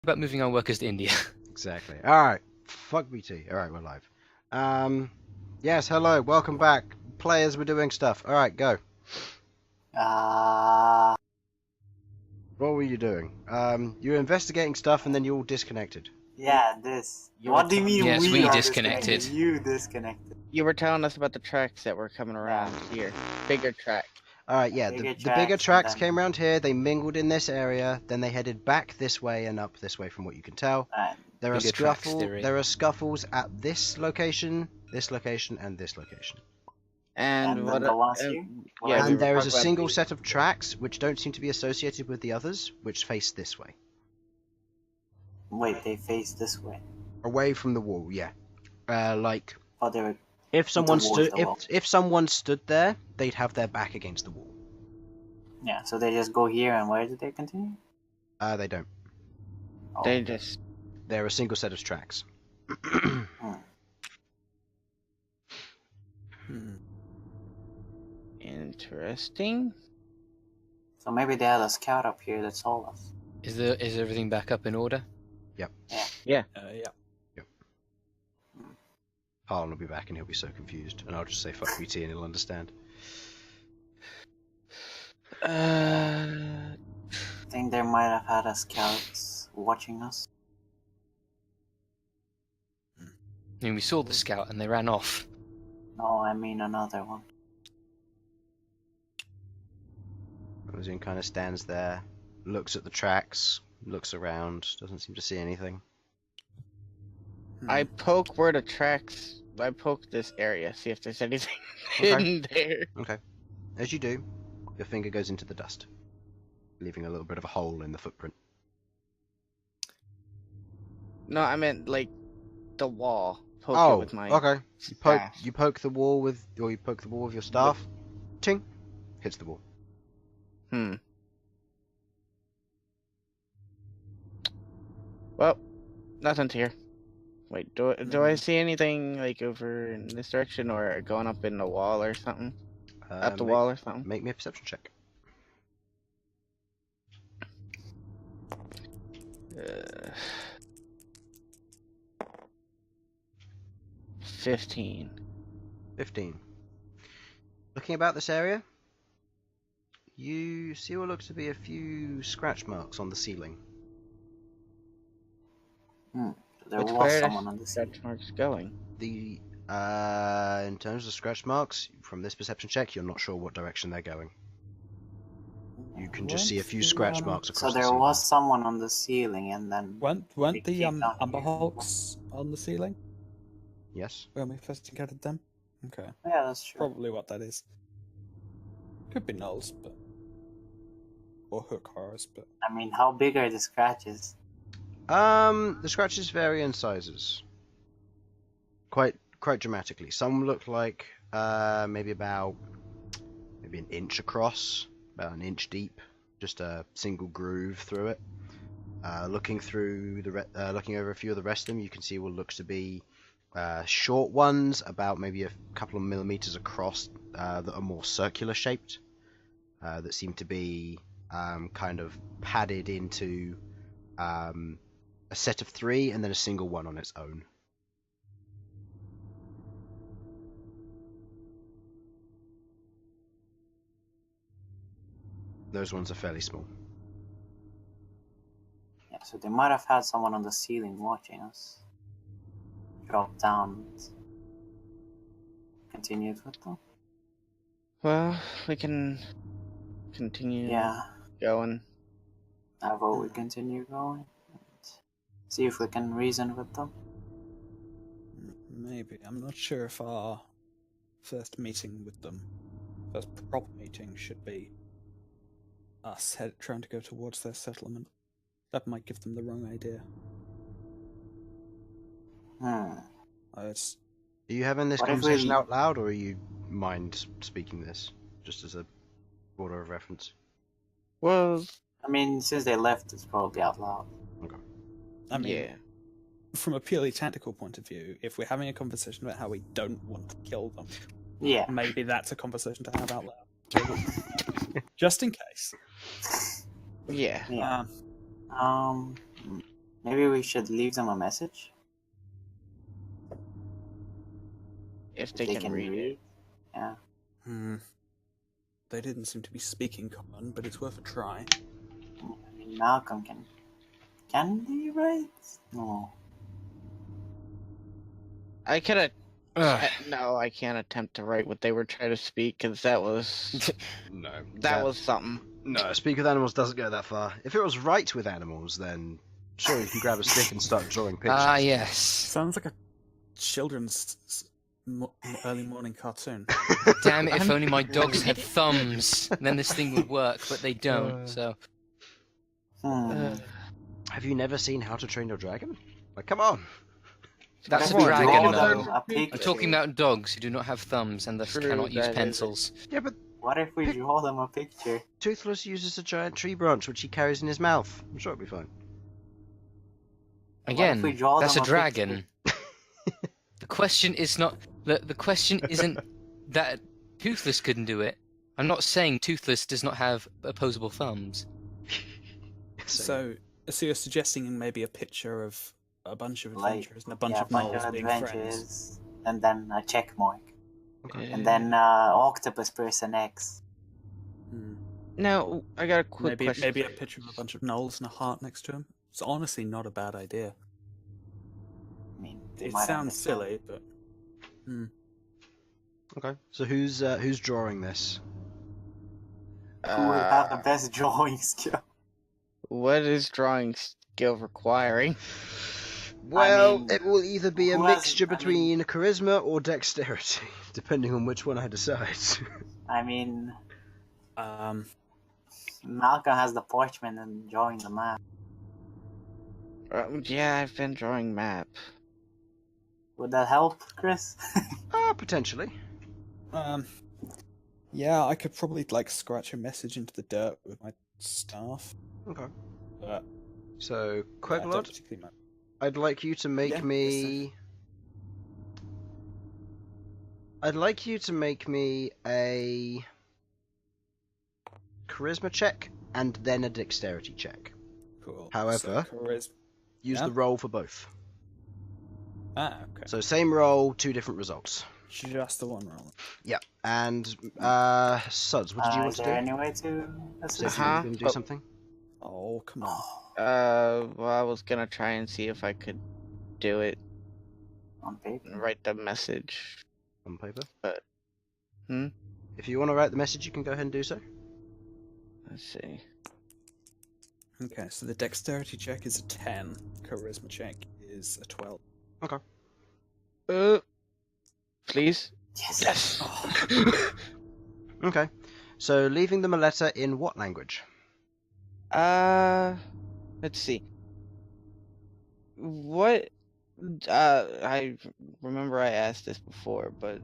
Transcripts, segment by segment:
about moving our workers to India? Exactly. Alright. Fuck BT. Alright, we're live. Yes, hello, welcome back. Players, we're doing stuff. Alright, go. What were you doing? You were investigating stuff and then you all disconnected. Yeah, this. You What were do you mean Yes, we we are disconnected. You disconnected. You were telling us about the tracks that were coming around here. Bigger track. Alright, yeah, Bigger the bigger tracks, tracks and then- came around here, they mingled in this area, then they headed back this way and up this way from what you can tell. And There are Bigger tracks theory. there are scuffles at this location, and this location. And then what? the ones here? yeah, Well, we And were there is a talking about single the- set of tracks which don't seem to be associated with the others, which face this way. wait, they face this way. Away from the wall, yeah. Like Oh, they were. if someone Towards stood the wall. if someone stood there, they'd have their back against the wall. Yeah, so they just go here, and where did they continue? They don't. Oh, They just. They're a single set of tracks. Interesting. So maybe they had a scout up here that told us. Is everything back up in order? Yeah. Harlan will be back and he'll be so confused, and I'll just say fuck BT and he'll understand. I think they might have had a scout watching us. I mean, we saw the scout and they ran off. No, I mean another one. Elsyan kind of stands there, looks at the tracks, looks around, doesn't seem to see anything. I poke where the tracks. I poke this area, see if there's anything Okay. in there. Okay. As you do, your finger goes into the dust, leaving a little bit of a hole in the footprint. No, I meant like the wall. Poke it with my. okay. staff. You poke the wall with your staff. Ting, hits the wall. Well, nothing's here. Wait, do I see anything like over in this direction or going up in the wall or something? Up the wall or something? Make me a perception check. 15. 15. Looking about this area, you see what looks to be a few scratch marks on the ceiling. There Which was way are someone on the scene. Stretch marks going. The in terms of scratch marks, from this perception check, you're not sure what direction they're going. You can just see a few scratch marks So across the there ceiling. was someone on the ceiling, and then Weren't We the came down Amber here. Hulks on the ceiling Yes. when we first encountered them? Okay, yeah, that's true. probably what that is. Could be gnolls, but or hook horrors, but I mean, how big are the scratches? The scratches vary in sizes. Quite dramatically. Some look like maybe an inch across, about an inch deep, just a single groove through it. Looking over a few of the rest of them, you can see what looks to be short ones, about maybe a couple of millimeters across, that are more circular shaped, that seem to be kind of padded into a set of 3 and then a single one on its own. Those ones are fairly small. Yeah, so they might have had someone on the ceiling watching us. Drop down and continued with them. Well, we can continue Yeah, going. I vote we continue going. And see if we can reason with them. maybe. I'm not sure if our first meeting with them, first proper meeting, should be us trying to go towards their settlement. That might give them the wrong idea. It's Are you having this What if conversation we- out loud, or are you mind speaking this, just as a order of reference? Well, I mean, since they left, it's probably out loud. I mean, yeah. from a purely tactical point of view, if we're having a conversation about how we don't want to kill them, Yeah. maybe that's a conversation to have out loud. Just in case. Yeah. Yeah. Maybe we should leave them a message. If they can read it. Yeah. They didn't seem to be speaking common, but it's worth a try. I mean, Malcom can. Can he write? No. I could no, I can't attempt to write what they were trying to speak, because that was... No. that was something. No, speak with animals doesn't go that far. If it was write with animals, then sure, you can grab a stick and start drawing pictures. Ah, yes. Sounds like a children's early morning cartoon. Damn it, if only my dogs had thumbs, then this thing would work, but they don't, so... Have you never seen How to Train Your Dragon? Like, come on. That's a Draw dragon, them though. a I'm picture. talking about dogs who do not have thumbs and thus True, cannot use that is- pencils. Yeah, but What if we draw them a picture? Toothless uses a giant tree branch which he carries in his mouth. I'm sure it'll be fine. Again, we draw that's a them a dragon. The question is not... The question isn't that Toothless couldn't do it. I'm not saying Toothless does not have opposable thumbs. So you're suggesting maybe a picture of a bunch of Like, adventurers and a bunch yeah, of bunch gnolls of being friends. adventures, and then a check mark, Okay. and then octopus person X. Now, I got a quick question. Maybe a picture of a bunch of gnolls and a heart next to him. It's honestly not a bad idea. I mean, they It might sounds understand. silly, but Okay. So who's drawing this? Who would have the best drawing skill? What is drawing skill requiring? Well, mean, it will either be a who has- mixture I mean- between charisma or dexterity, depending on which one I decide. I mean, um, Malcolm has the parchment and drawing the map. Yeah, I've been drawing map. Would that help, Chris? Potentially. yeah, I could probably like scratch a message into the dirt with my staff. Okay. But So, yeah, I don't Queglod, particularly mind. I'd like you to make Yeah, me. I'd like you to make me a charisma check and then a dexterity check. Cool. However- So, charisma. Use Yeah. the roll for both. Okay. So same roll, two different results. Just the one roll. Yeah. And Sudz, what did you want Is to there do? any way to So assist? you Uh-huh. can do Oh. something. Oh, come on. Well, I was gonna try and see if I could do it On paper. and write the message. On paper. But- If you want to write the message, you can go ahead and do so. Let's see. Okay, so the dexterity check is a 10. Charisma check is a 12. Please? Yes. Okay. So leaving them a letter in what language? Let's see. What? I remember I asked this before, but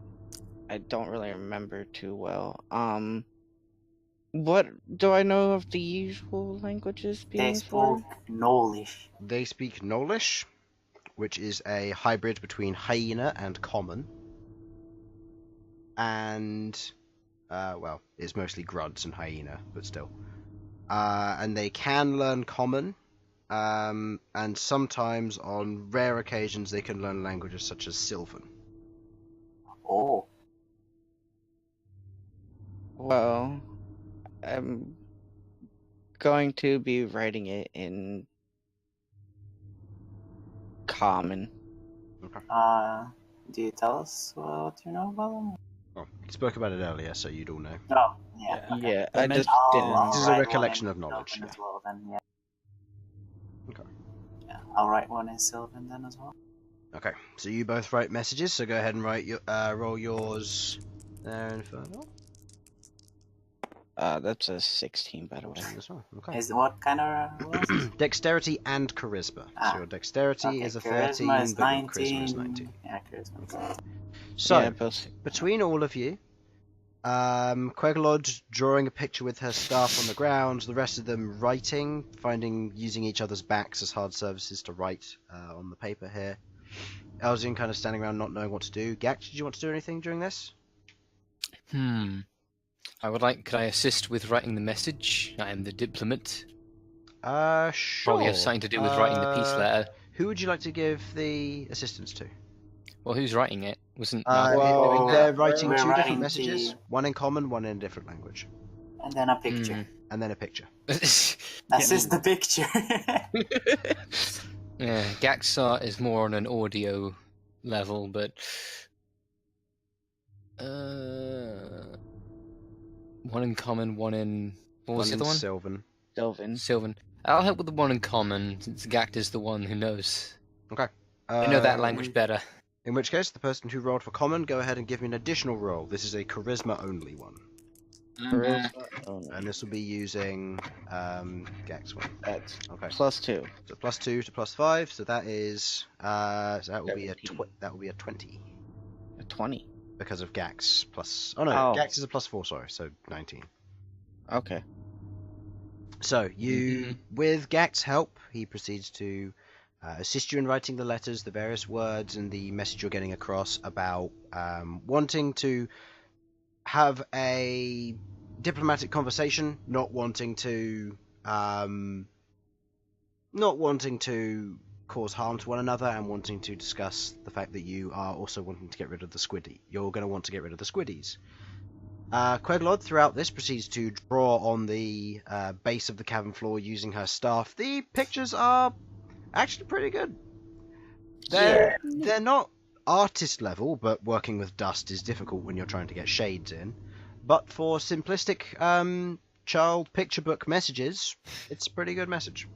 I don't really remember too well. What do I know of the usual languages being They spoke Knowlish. They speak Gnolish, which is a hybrid between hyena and common. And, well, it's mostly grunts and hyena, but still. And they can learn common, and sometimes, on rare occasions, they can learn languages such as Sylvan. Oh. Well, I'm going to be writing it in common. Do you tell us what you know about them? Oh, we spoke about it earlier, so you'd all know. Oh, yeah. Yeah. Okay. Yeah, They I meant- just I'll- didn't. I'll This is a write recollection one of in knowledge, Sylvan yeah. As well, then, yeah. Okay. Yeah, I'll write one in Sylvan then as well. Okay, so you both write messages, so go ahead and write your, roll yours there, Infernal. That's a 16, by the way. As well. Okay. Is what kind of rules? Dexterity and charisma. Ah, So your dexterity Okay, is a charisma 13, is but your 19. charisma is 19. Yeah, charisma is 19. So, Yeah, both. between all of you, Queglod drawing a picture with her staff on the ground, the rest of them writing, using each other's backs as hard surfaces to write on the paper here. Elsyan kind of standing around not knowing what to do. Ghaakt, did you want to do anything during this? Could I assist with writing the message? I am the diplomat. Sure. Probably have something to do with writing the peace letter. Who would you like to give the assistance to? Well, who's writing it? Wasn't Malcom Well, doing that? They're writing we're two writing different messages, the- one in common, one in a different language, And then a picture. and then a picture. Assist the picture. Yeah, Ghaakt is more on an audio level, but one in common, one in what was One the in other one? Sylvan. Sylvan. Sylvan. I'll help with the one in common, since Ghaakt is the one who knows. Okay. I know that language better. In which case, the person who rolled for common, go ahead and give me an additional roll. This is a charisma only one, and this will be using Ghakt's one. That's Okay. +2. So +2 to +5, so that is so that will be a 17. that will be a 20 A 20. because of Ghakt's plus. Oh no, Oh. Ghakt's is a +4. Sorry, so 19. Okay. So you, with Ghakt's help, he proceeds to assist you in writing the letters, the various words, and the message you're getting across about wanting to have a diplomatic conversation, not wanting to cause harm to one another, and wanting to discuss the fact that you are also wanting to get rid of the squiddy. You're going to want to get rid of the squiddies. Queglod, throughout this, proceeds to draw on the base of the cavern floor using her staff. The pictures are actually pretty good. They're not artist level, but working with dust is difficult when you're trying to get shades in. But for simplistic child picture book messages, it's a pretty good message.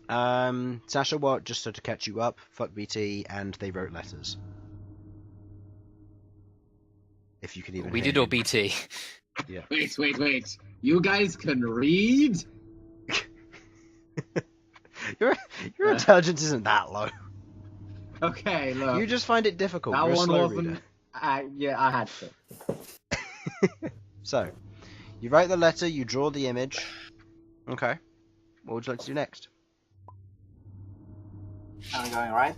Sasha, what? Just so to catch you up, fuck BT, and they wrote letters. If you could even. We hear did all it. BT. Yeah. Wait. You guys can read? Your intelligence isn't that low. Okay, look. You just find it difficult. that You're a one slow wasn't. reader. Yeah, I had to. So, you write the letter, you draw the image. Okay. What would you like to do next? Are we going right?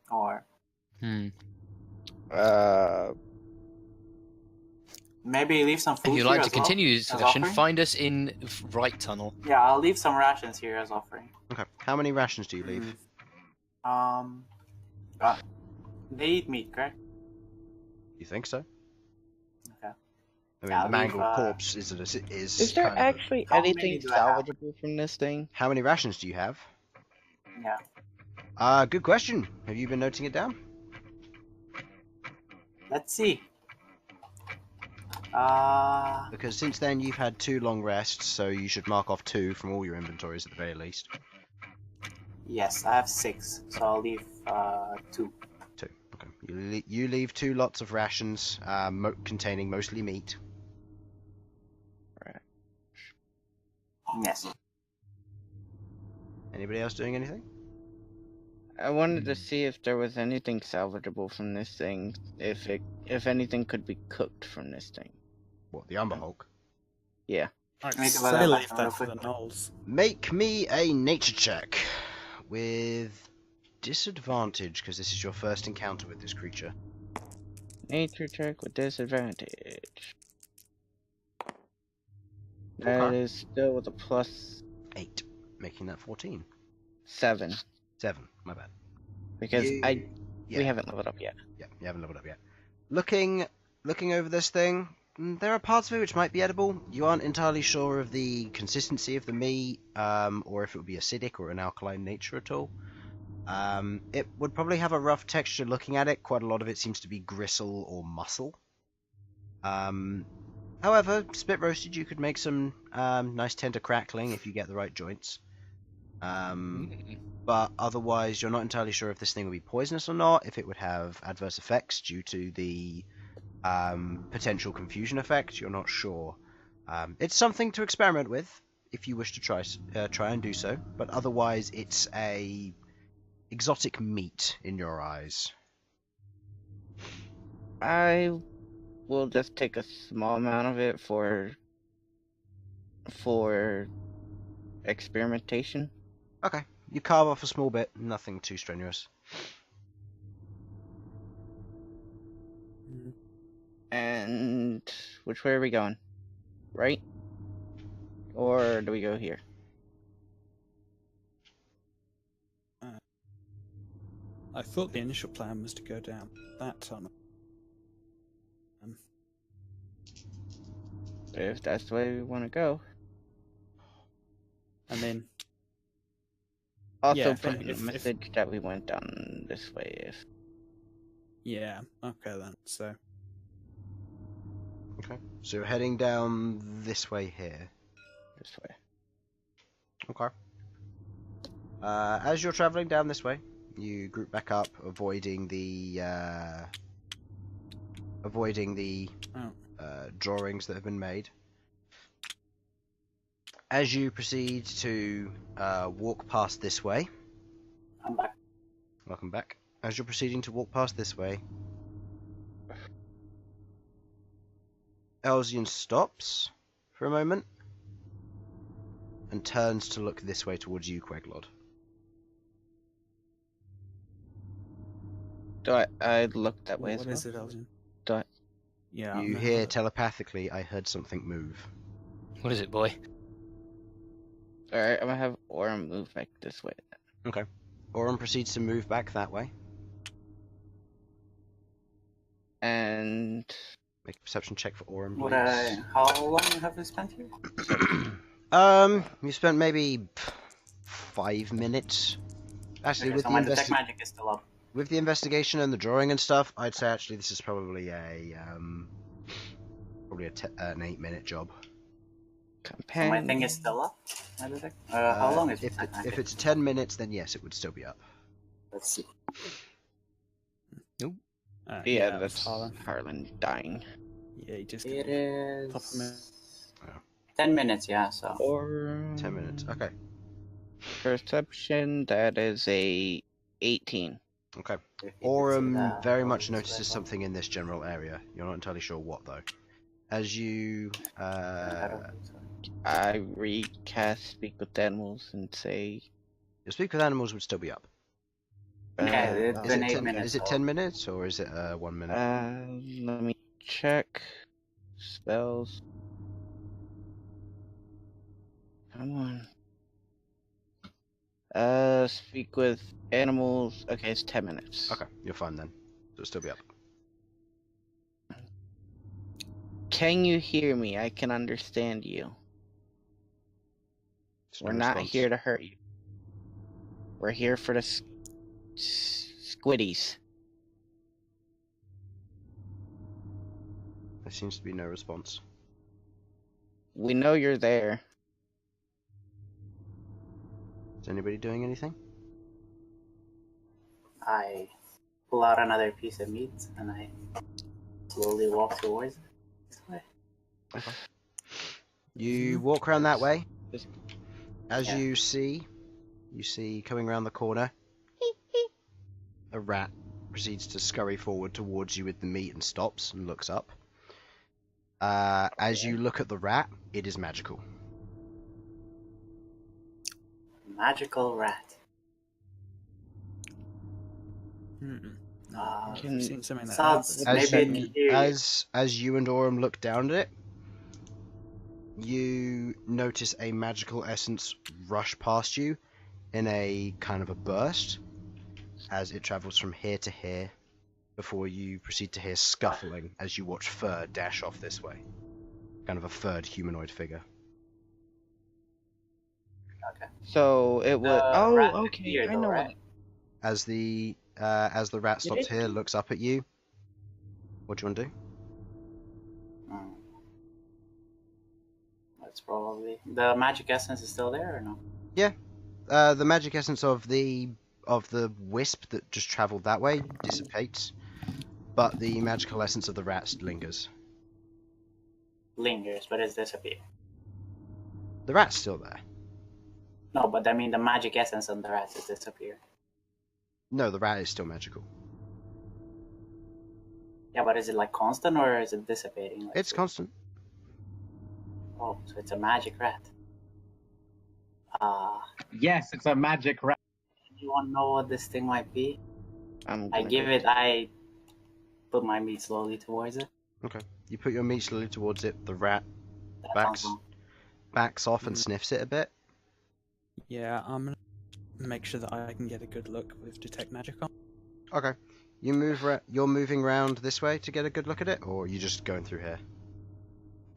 Or maybe leave some food If you'd here like to as well, continue this as discussion, offering? find us in Right Tunnel. Yeah, I'll leave some rations here as offering. Okay. How many rations do you leave? They eat meat, correct? You think so? Okay. I mean, Yeah, the mangled leave, corpse is Is there kind of- actually How many anything do I have? salvageable from this thing? How many rations do you have? Yeah. Good question. Have you been noting it down? Let's see. Because since then you've had 2 long rests, so you should mark off 2 from all your inventories at the very least. Yes, I have 6, so I'll leave 2. 2. Okay. You leave 2 lots of rations, containing mostly meat. Yes. Anybody else doing anything? I wanted to see if there was anything salvageable from this thing. If anything could be cooked from this thing. What, the Umber Hulk? Yeah. I'd Make say it leave real that for the quick. gnolls. Make me a nature check with disadvantage, because this is your first encounter with this creature. Nature check with disadvantage. That Okay. is still with a +7. 8, making that 14. 7. 7, my bad. Because Yeah. we haven't leveled up yet. Yeah, you haven't leveled up yet. Looking over this thing, there are parts of it which might be edible. You aren't entirely sure of the consistency of the meat, or if it would be acidic or an alkaline nature at all. It would probably have a rough texture looking at it. Quite a lot of it seems to be gristle or muscle. However, spit roasted, you could make some nice tender crackling if you get the right joints. But otherwise, you're not entirely sure if this thing would be poisonous or not, if it would have adverse effects due to the potential confusion effect. You're not sure. It's something to experiment with if you wish to try and do so. But otherwise, it's a exotic meat in your eyes. I will just take a small amount of it for experimentation. Okay, you carve off a small bit, nothing too strenuous. And which way are we going? Right? Or do we go here? I thought the initial plan was to go down that tunnel. If that's the way we want to go. I mean, Also yeah, put in a if- message that we went down this way if... yeah, okay then. So Okay. So you're heading down this way here. This way. Okay. As you're traveling down this way, you group back up, avoiding the drawings that have been made. As you proceed to walk past this way, I'm back. welcome back. As you're proceeding to walk past this way, Elsyan stops for a moment and turns to look this way towards you, Queglod. Do I look that way what as is well? it, Elsyan? Do I... Yeah, You no, hear telepathically, I heard something move. What is it, boy? Alright, I'm gonna have Aurum move back this way. Okay. Aurum proceeds to move back that way. And... Make a perception check for Aurum, Would please. how long have we spent here? You spent maybe 5 minutes. Actually, Okay, with so the my detect magic is still up. with the investigation and the drawing and stuff, I'd say actually this is probably an 8-minute job. So Companion... my thing is still up. My detect. How long is if detect magic? if it's 10 minutes, then yes, it would still be up. Let's see. Yeah, that was that's Harlan. Harlan dying. Yeah, he just It Pop him in. is 10 minutes. Yeah. So Or 10 minutes. Okay. perception, that is a 18. Okay. if you could see Aurum that, very I'll much just notices write down. something in this general area. You're not entirely sure what though. As you I don't think so. I recast Speak with Animals and say... your speak with animals would still be up. Yeah, it's Is been it 8 10, minutes. is it so- 10 minutes or is it 1 minute? Let me check. Spells. Come on. Speak with Animals. Okay, it's 10 minutes. Okay, you're fine then. It'll still be up. Can you hear me? I can understand you. Just no We're not response. here to hurt you. We're here for the squiddies. There seems to be no response. We know you're there. Is anybody doing anything? I pull out another piece of meat and I slowly walk towards it. This way. You walk around that way. Just- As Yeah. you see coming around the corner, a rat proceeds to scurry forward towards you with the meat and stops and looks up. As you look at the rat, it is magical. Magical rat. Can Can- I've seen something like Sudz, that. As maybe you, it can hear you. as you and Aurum look down at it, you notice a magical essence rush past you in a kind of a burst as it travels from here to here before you proceed to hear scuffling as you watch fur dash off this way. Kind of a furred humanoid figure. Okay. So it would. The Oh, rat okay. here, I though, know right? what. As the rat stops is. here, looks up at you. What do you want to do? Hmm. That's probably the magic essence is still there or no? The magic essence of the wisp that just travelled that way dissipates, but the magical essence of the rat lingers. Lingers, but it's disappeared. The rat's still there. No, but I mean the magic essence on the rat has disappeared. No, the rat is still magical. Yeah, but is it like constant or is it dissipating? Like, It's constant. Oh, so it's a magic rat. Yes, it's a magic rat. Anyone know what this thing might be? I'm I gonna give go- it. I put my meat slowly towards it. Okay. You put your meat slowly towards it. The rat That backs sounds backs off and sniffs it a bit. Yeah, I'm gonna make sure that I can get a good look with detect magic on. Okay. You're moving round this way to get a good look at it, or are you just going through here?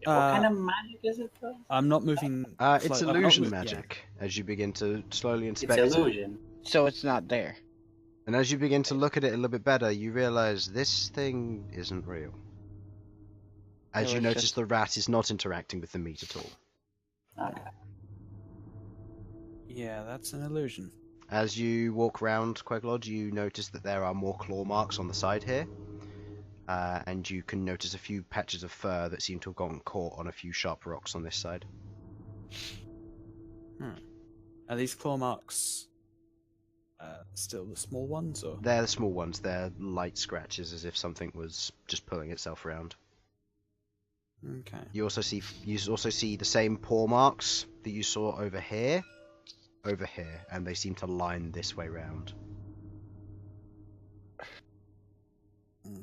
what kind of magic is it though? I'm not moving. It's I'm not illusion yeah. magic. As you begin to slowly It's inspect it, illusion. So it's not there. and as you begin to look at it a little bit better, you realize this thing isn't real. As It you was notice, just- the rat is not interacting with the meat at all. Okay. Yeah, that's an illusion. As you walk round Queglod, you notice that there are more claw marks on the side here, and you can notice a few patches of fur that seem to have gotten caught on a few sharp rocks on this side. Are these claw marks still the small ones, or? They're the small ones. They're light scratches, as if something was just pulling itself around. Okay. You also see the same paw marks that you saw over here, and they seem to line this way round.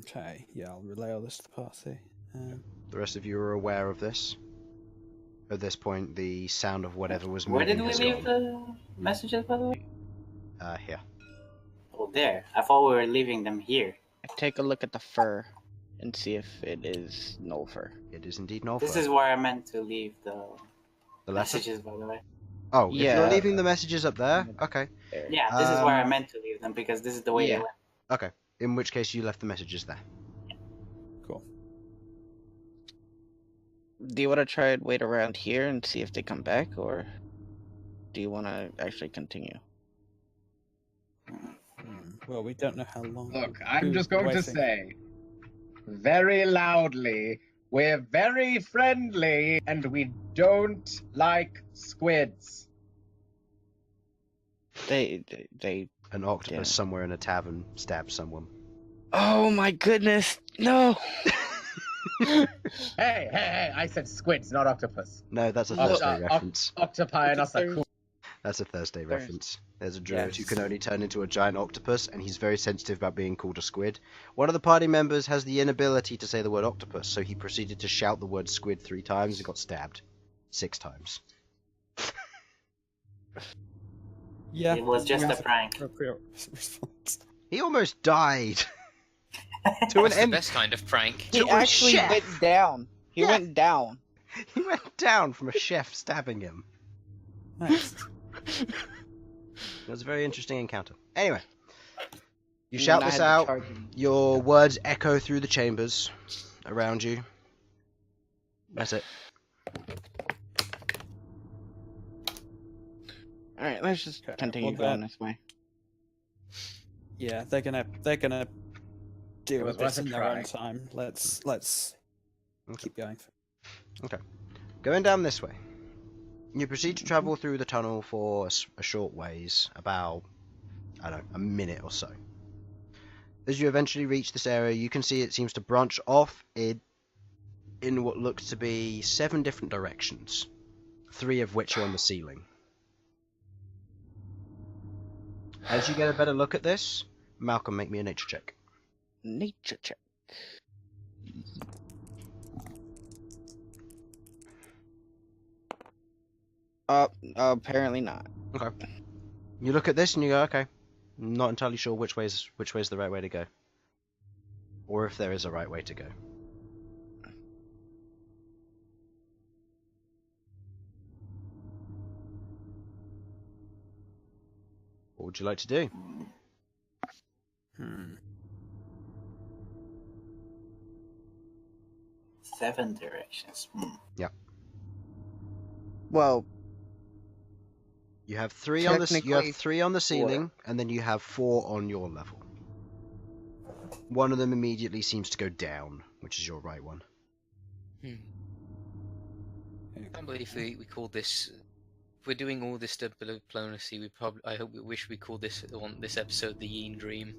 Okay. Yeah, I'll relay all this to the party. The rest of you are aware of this. At this point, the sound of whatever was Where moving did we has leave gone. the messages, by the way? Here. Oh, there. I thought we were leaving them here. Take a look at the fur and see if it is no fur. It is indeed Nolfa. This is where I meant to leave the the letter. messages, by the way. Oh, if Yeah. you're leaving the messages up there, okay. There. Yeah, this is where I Um, meant to leave them because this is the way yeah. they went. Okay. In which case, you left the messages there. Cool. Do you want to try and wait around here and see if they come back, or do you want to actually continue? Well, we don't know how long. Look, I'm we've just been going to waiting. say very loudly, we're very friendly and we don't like squids. They. An octopus Yeah. somewhere in a tavern stabs someone. Oh my goodness! No. Hey, I said squids, not octopus. No, that's a Oh, Thursday reference. Octopi and us are cool. That's a Thursday Thursday. reference. There's a druid who Yes. can only turn into a giant octopus, and he's very sensitive about being called a squid. One of the party members has the inability to say the word octopus, so he proceeded to shout the word squid 3 times and got stabbed 6 times. Yeah. It was just we a have prank. appropriate response. He almost died. To an That's the end. best kind of prank. He To a actually chef. went down. He Yeah. went down. He went down from a chef stabbing him. Nice. It was a very interesting encounter. Anyway, you And shout then I this had to out. charge him. Your words echo through the chambers around you. That's it. All right, let's just Okay, continue well, going that- this way. Yeah, they're gonna deal It was with this worth a in their own try. time. Let's keep going. Going down this way. You proceed to travel through the tunnel for a short ways, about, I don't know, a minute or so. As you eventually reach this area, you can see it seems to branch off in what looks to be 7 different directions, 3 of which are on the ceiling. As you get a better look at this, Malcom, make me a nature check. Nature check. Apparently not. Okay. You look at this and you go, okay, not entirely sure which way's the right way to go, or if there is a right way to go. What would you like to do? Hmm. 7 directions. Well, You have 3 on the Technically, 3 on the ceiling, and then you have 4 on your level. One of them immediately seems to go down, which is your right one. I can't believe we called this. If we're doing all this diplomacy, I wish we called this on this episode the Yeen Dream.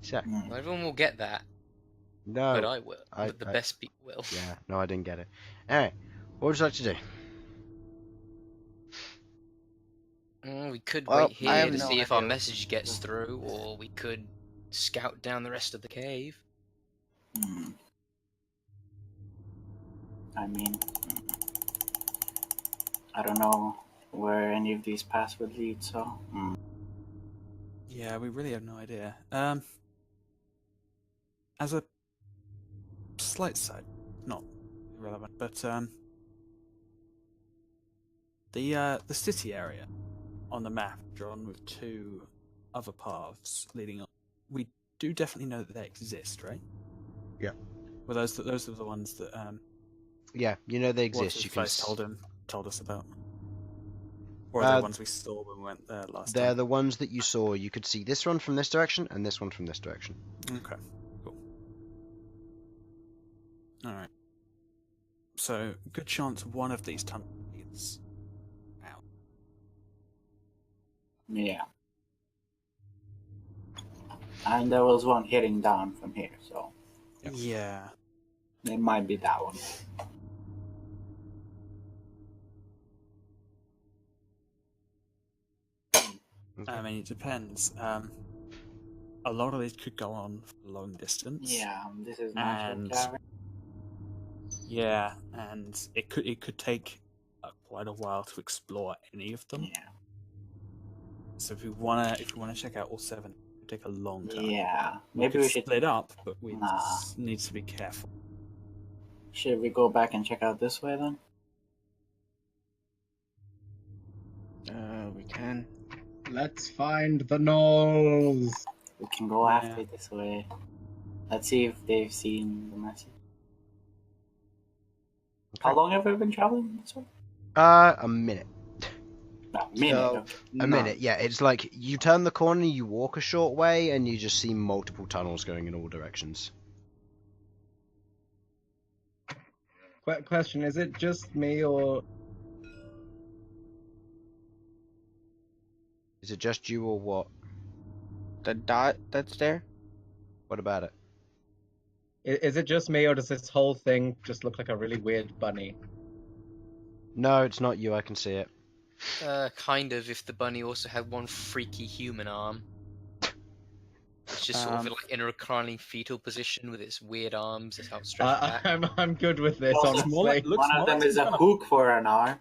So, Hmm. Not everyone will get that, no. but I will. I- But the I- best people will. Yeah, no, I didn't get it. Alright, what would you like to do? We could Well, wait I here have to no see if our idea. message gets through, or we could scout down the rest of the cave. Hmm. I mean, I don't know where any of these paths would lead, so. Yeah, we really have no idea. As a slight side, not irrelevant, but the city area on the map drawn with 2 other paths leading up. We do definitely know that they exist, right? Yeah. Well, those are the ones that Yeah, you know they exist. What's his You can. face told us about. Or are they ones we saw when we went there last time? They're the ones that you saw. You could see this one from this direction and this one from this direction. Okay, cool. Alright. So, good chance one of these tunnels leads out. Yeah. And there was one heading down from here, so Yeah. it might be that one. I mean, it depends. A lot of these could go on for a long distance. Yeah, this is not And cavern. yeah, and it could take quite a while to explore any of them. Yeah. So if we wanna check out all 7, it would take a long time. Yeah. We Maybe could we should. split up, but we Nah. need to be careful. Should we go back and check out this way then? We can. Let's find the gnolls. We can go after this way. Let's see if they've seen the message. How long have we been traveling this way? A minute. A minute. A minute, yeah. It's like you turn the corner, you walk a short way, and you just see multiple tunnels going in all directions. Question: is it just me or Is it just you or what? The dot that's there? What about it? is it just me or does this whole thing just look like a really weird bunny? No, it's not you. I can see it. Kind of, if the bunny also had one freaky human arm. It's just sort of like in a reclining fetal position with its weird arms, its outstretched back. I'm good with this, Also, honestly. One of them is a hook for an arm.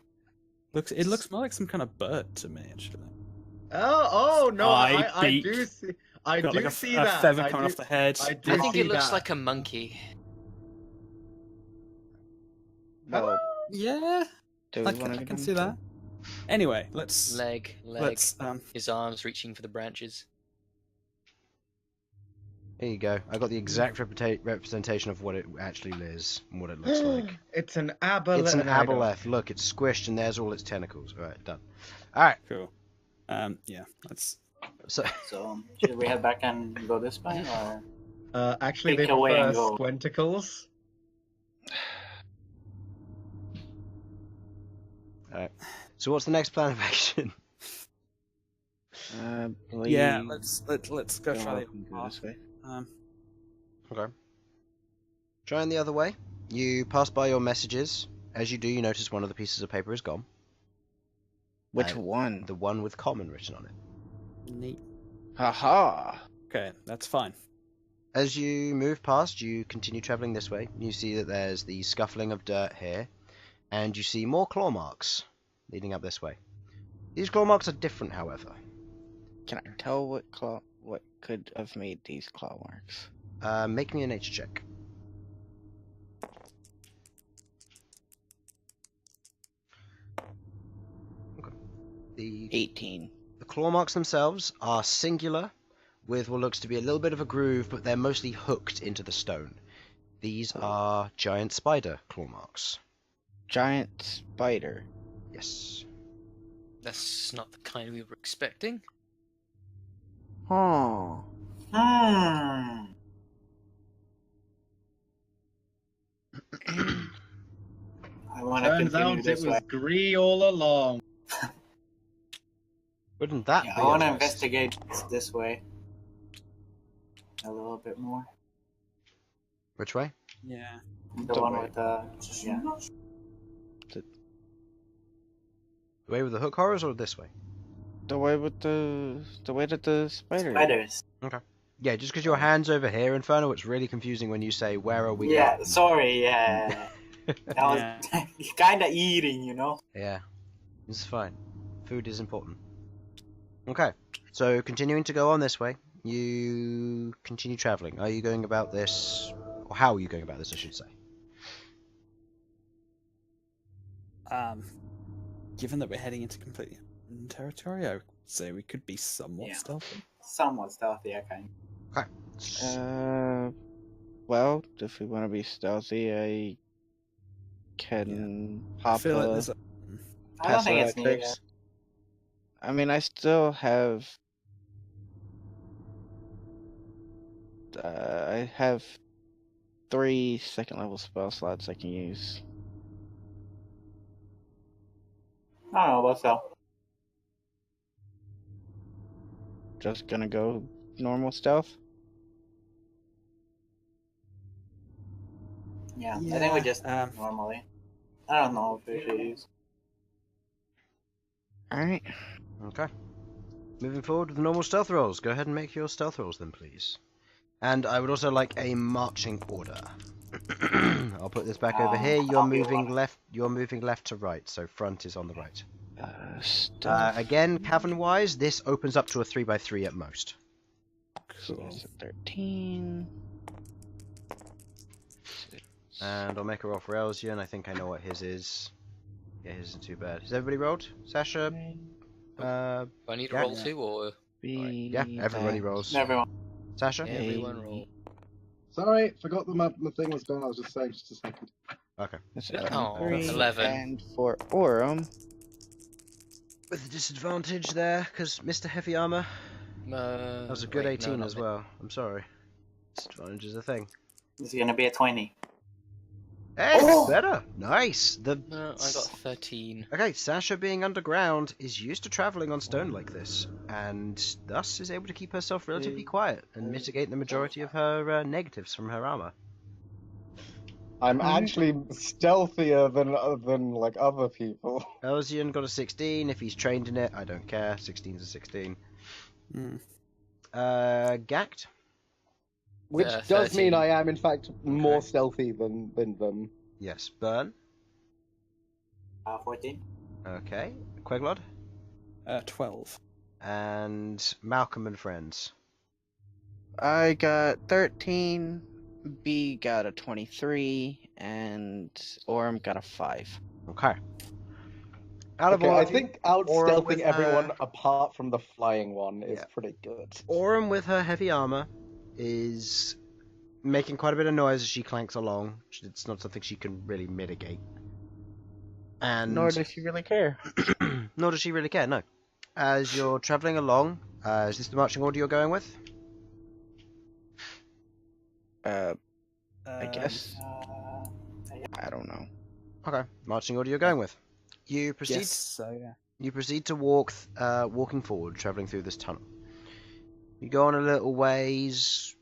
It looks more like some kind of bird to me, actually. Oh no! I beak. do see. I Got do like see a that. feather I coming do- off the head. I do I think see it looks that. like a monkey. Well, Yeah, do we I want to can see that. Anyway, let's Leg. His arms reaching for the branches. Here you go. I got the exact representation of what it actually is and what it looks like. It's an aboleth. It's an aboleth. Look, it's squished and there's all its tentacles. All right, done. All right. cool. Yeah, let's. So So, should we head back and go this way, or? Actually, Pick they away and prefer go. squenticles. all right. So what's the next plan of action? Yeah, let's go try the go this way. Okay. Trying the other way. You pass by your messages. As you do, you notice one of the pieces of paper is gone. Which one? The one with common written on it. Neat. Haha. Okay, that's fine. As you move past, you continue travelling this way. You see that there's the scuffling of dirt here, and you see more claw marks leading up this way. These claw marks are different, however. Can I tell what could have made these claw marks? Make me a nature check. Okay. The 18. claw marks themselves are singular, with what looks to be a little bit of a groove, but they're mostly hooked into the stone. These are giant spider claw marks. Giant spider. Yes. That's not the kind we were expecting. Huh. Hmm. I want to Turns continue out this it was way. Gree all along. Wouldn't that Yeah, be I want to a twist? investigate this way a little bit more. Which way? Yeah. The The one way. with the yeah. The way with the hook horrors or this way? the way with the way that the spider. Spiders. Yeah, just because your hand's over here, Infernal, it's really confusing when you say, where are we Yeah, going? sorry, yeah. I was Yeah. kinda eating, you know? Yeah, it's fine. Food is important. Okay, so continuing to go on this way, you continue traveling. Are you going about this, or how are you going about this, I should say? Given that we're heading into completely unknown territory, I would say we could be somewhat Yeah. stealthy. Somewhat stealthy, I kind Well, if we want to be stealthy, I can I pop feel like a there's a I don't think it's needed. Passive. I mean, I still have. I have 3 second-level spell slots I can use. I don't know, but so. Just gonna go normal stealth. Yeah, I think we just um, normally. I don't know if we should use. Alright. Okay. Moving forward with the normal stealth rolls. Go ahead and make your stealth rolls then, please. And I would also like a marching order. I'll put this back over here. You're I'll be moving one. left. You're moving left to right, so front is on the right. Stealth. Again, cavern-wise, this opens up to a 3x3 at most. So that's a 13. And I'll make a roll for Elsyan. I think I know what his is. Yeah, his isn't too bad. Has everybody rolled? Sasha? Do I need to Yeah. roll too, or Yeah, everybody rolls. Everyone. Sasha? yeah, everyone roll? Sorry, forgot that my thing was gone. I was just saying, just a second. Okay. That's Oh, 3, 11. And for Aurum, With a disadvantage there, because Mr. Heavy Armor. That was a good 18 as well. I'm sorry. Disadvantage is a thing. This is gonna be a 20. Hey, Oh! better. Nice. I got 13. Okay, Sasha being underground is used to travelling on stone like this, and thus is able to keep herself relatively quiet and mitigate the majority of her negatives from her armor. I'm actually stealthier than like other people. Elsyan got a 16. If he's trained in it, I don't care. 16's a 16. Hmm. Ghaakt? Which Yeah, does 13. mean I am, in fact, more Okay. stealthy than them. Yes. Bern? 14. Okay. Queglod? 12. And Malcom and friends. I got 13, B got a 23, and Aurum got a 5. Okay. Out of Okay, all I of you, think out Aurum with stealthing everyone her- apart from the flying one is Yeah. pretty good. Aurum with her heavy armor is making quite a bit of noise as she clanks along. It's not something she can really mitigate. And Nor does she really care. nor does she really care, no. As you're travelling along, is this the marching order you're going with? I guess. I don't know. Okay, marching order you're going with. You proceed. Yes, so yeah. You proceed to walking forward, travelling through this tunnel. You go on a little ways.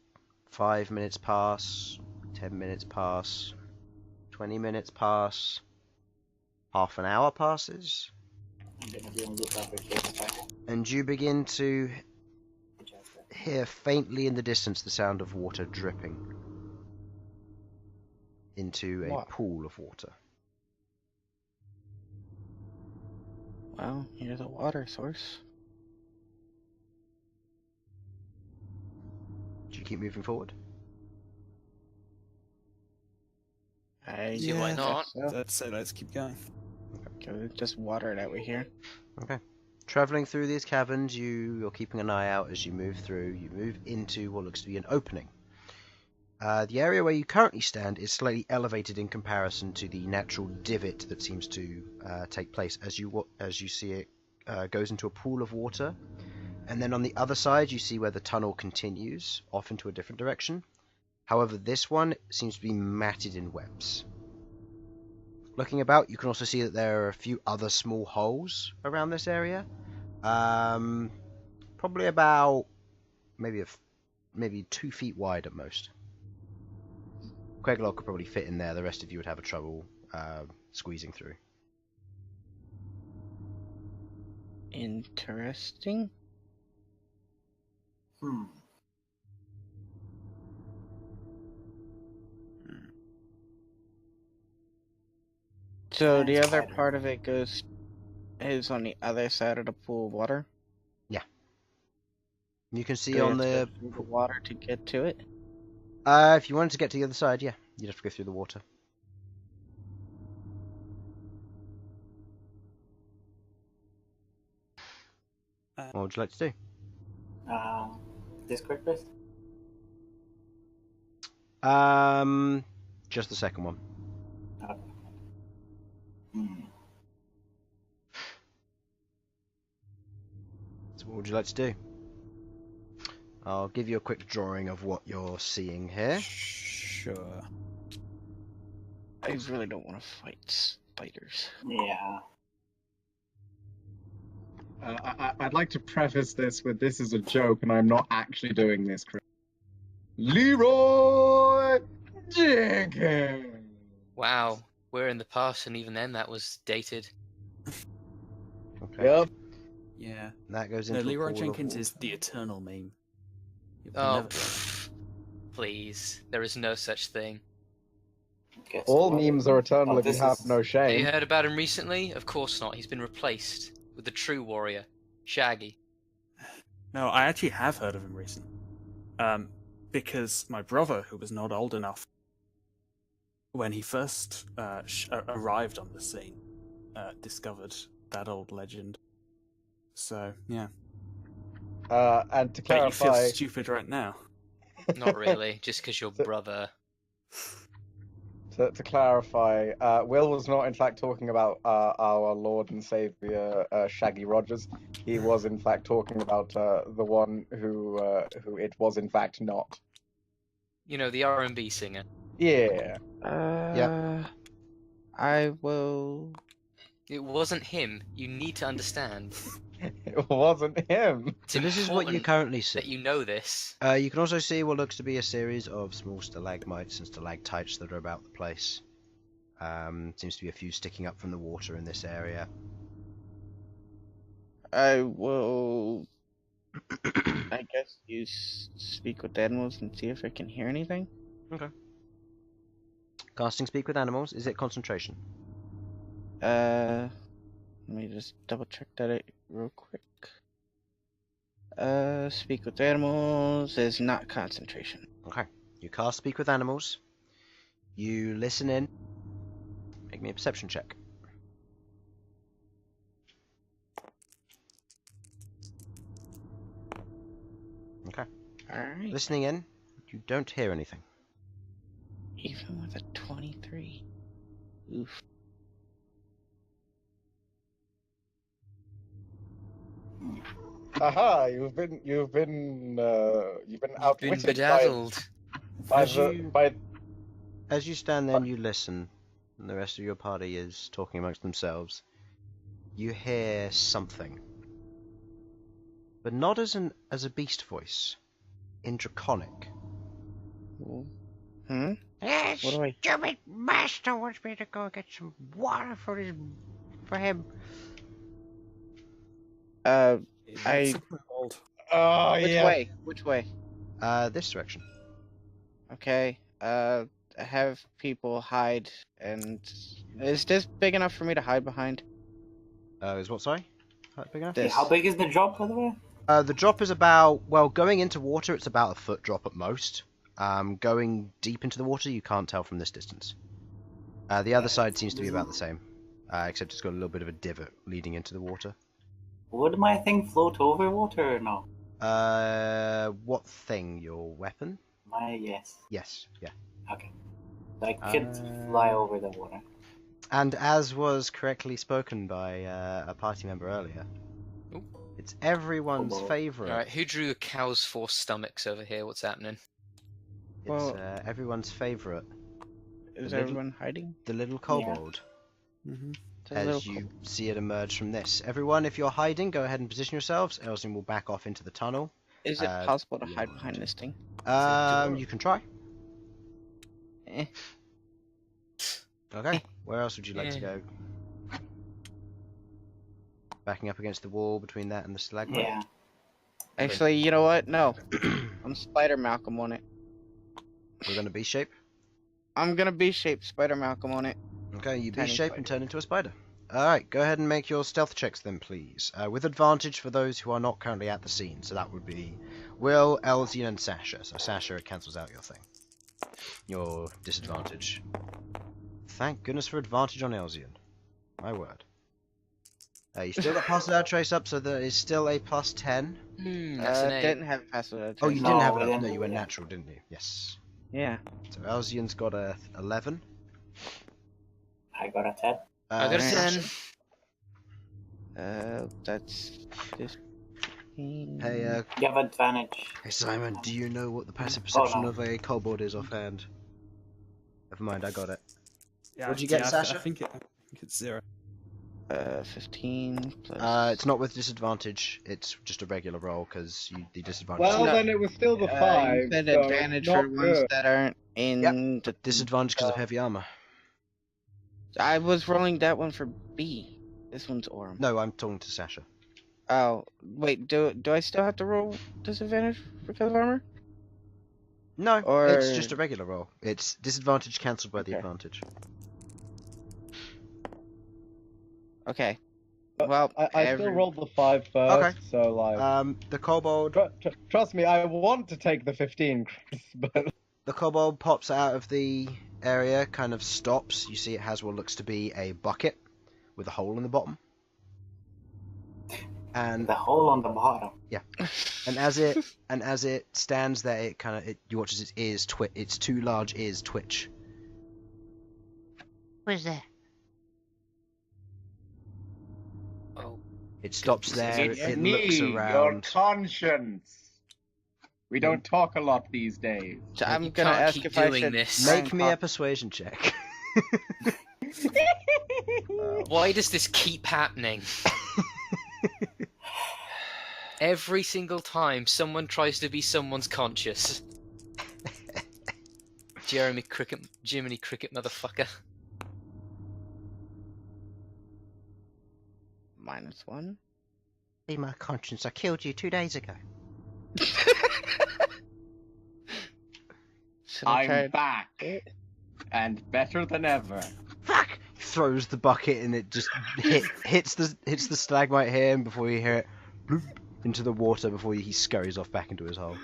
5 minutes pass. 10 minutes pass. 20 minutes pass. Half an hour passes. I'm gonna be on lookout for kids. And you begin to hear faintly in the distance the sound of water dripping into a What? pool of water. Well, here's a water source. Do you keep moving forward? I See, why Yeah, not? So. Let's say let's keep going. Okay, just water it over here. Okay. Travelling through these caverns, you're keeping an eye out as you move through. You move into what looks to be an opening. The area where you currently stand is slightly elevated in comparison to the natural divot that seems to take place as you see it goes into a pool of water. And then on the other side, you see where the tunnel continues off into a different direction. However, this one seems to be matted in webs. Looking about, you can also see that there are a few other small holes around this area. Probably about maybe 2 feet wide at most. Queglod could probably fit in there. The rest of you would have a trouble squeezing through. Interesting. So the other part of it is on the other side of the pool of water. You can see Do we on have to the. go through the water to get to it. If you wanted to get to the other side, yeah, you'd have to go through the water. What would you like to do? This quick first? Just the second one. Okay. So what would you like to do? I'll give you a quick drawing of what you're seeing here. Sure. I really don't want to fight spiders. Yeah. I'd like to preface this with this is a joke, and I'm not actually doing this, Chris. Leroy Jenkins! Wow, we're in the past, and even then that was dated. Okay. Yep. Yeah. That goes No, into. Leroy Jenkins is the eternal meme. It will Oh, never die. please. There is no such thing. Okay, All so memes are eternal if you this have is- no Have you shame. heard about him recently? Of course not. He's been replaced with the true warrior, Shaggy. No, I actually have heard of him recently. Because my brother, who was not old enough when he first arrived on the scene, discovered that old legend. So, yeah. And to Bet you feel clarify, stupid right now. Not really, just because your So- brother. to clarify, Will was not in fact talking about our Lord and Savior Shaggy Rogers. He was in fact talking about the one who it was in fact not. You know, the R&B singer. Yeah. I will. It wasn't him. You need to understand. It wasn't him. It's So this is what you important currently that see. you know this. You can also see what looks to be a series of small stalagmites and stalactites that are about the place. Seems to be a few sticking up from the water in this area. I will. I guess speak with animals and see if I can hear anything. Casting Speak with Animals, is it concentration? Let me just double check that real quick. Speak with animals is not concentration. Okay. You cast Speak with Animals. You listen in. Make me a perception check. Okay. Alright. Listening in, you don't hear anything. Even with a 23. Oof. Aha! You've been You've been outwitted bedazzled. by As the you- by. As you stand there and you listen, and the rest of your party is talking amongst themselves, you hear something. But not as a beast voice. In Draconic. Hmm? Yes, What do I- stupid master wants me to go get some water for him. I- Old. Oh Which yeah. way? Which way? This direction. Okay. Have people hide, and is this big enough for me to hide behind? Is what, sorry? Big enough? Okay, how big is the drop, by the way? The drop is about, well, going into water, it's about a foot drop at most. Going deep into the water, you can't tell from this distance. The other side seems to be about the same, except it's got a little bit of a divot leading into the water. Would my thing float over water or no? What thing? Your weapon? Yes. Yes, yeah. Okay. So I could fly over the water. And as was correctly spoken by a party member earlier, Ooh. it's everyone's Oh, favourite. Alright, who drew a cow's 4 stomachs over here? What's happening? It's Well- everyone's favourite, Is The little- everyone hiding? the little kobold. Mm-hmm. The As little you see it emerge from this. Everyone, if you're hiding, go ahead and position yourselves. Elsyan will back off into the tunnel. Is it uh, possible to hide behind this thing? You can try. Eh. Okay. Where else would you like to go? Backing up against the wall between that and the stalagmite. Yeah. Actually, you know what? No. I'm Spider Malcolm on it. We're gonna B-shape. I'm gonna B-shape Spider Malcolm on it. Okay, you Tiny B-shape spider. and turn into a spider. Alright, go ahead and make your stealth checks then, please. With advantage for those who are not currently at the scene. So that would be Will, Elsyan, and Sasha. So Sasha, it cancels out your thing. Your disadvantage. Thank goodness for advantage on Elsyan. My word. You still got pass without trace up, so there is still a plus 10. That's an 8. Didn't have password. Oh, you No, didn't have we it up. didn't. No, you went natural, didn't you? Yes. Yeah. So Elsyan's got a 11. I got a 10. I got a 10. That's this. Hey, You have advantage. hey Simon, do you know what the passive Oh, perception no. of a kobold is offhand? Never mind, I got it. Yeah, What'd you get, I Sasha? think it's 0. 15 plus. It's not with disadvantage. It's just a regular roll because the disadvantage. Well, No. then it was still the You 5. said so advantage not for ones good. that aren't in the. Disadvantage because of heavy armor. I was rolling that one for B. This one's Orm. No, I'm talking to Sasha. Oh, wait. Do I still have to roll disadvantage because of armor? No, Or- it's just a regular roll. It's disadvantage cancelled by the Okay. advantage. Okay. Well, I still rolled the 5 first, Okay. so like. The kobold, Trust me, I want to take the 15, Chris, but the kobold pops out of the area, kind of stops. You see, it has what looks to be a bucket with a hole in the bottom. And The hole on the bottom. And as it stands there, it kind of you watch as its ears its two large ears twitch. Where's that? Oh. It stops there. it's It me, looks your around. conscience. We don't talk a lot these days. So I'm You gonna can't ask keep if I doing should this. try Make and me a pop- persuasion check. Why does this keep happening? Every single time someone tries to be someone's conscious. Jiminy Cricket motherfucker. -1. Be my conscience. I killed you 2 days ago. Should I try I'm back, and better than ever. Fuck! Throws the bucket and it just hits the stalagmite here, and before you hear it, bloop, into the water before he scurries off back into his hole.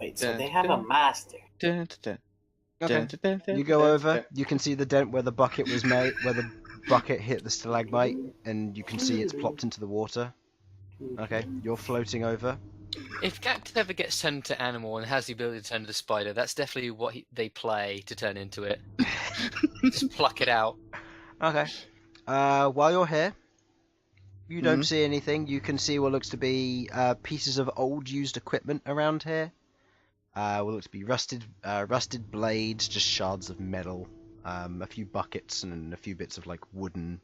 Wait, so they have a master. Dun, dun, dun. Okay. Dun, dun, dun, You go dun, over. dun. You can see the dent where the bucket was made, where the bucket hit the stalagmite, and you can see it's plopped into the water. Okay, you're floating over. If Ghaakt ever gets turned into animal and has the ability to turn into a spider, that's definitely what they play to turn into it. Just pluck it out. Okay. While you're here, you don't see anything. You can see what looks to be pieces of old used equipment around here. What looks to be rusted blades, just shards of metal, a few buckets, and a few bits of like wooden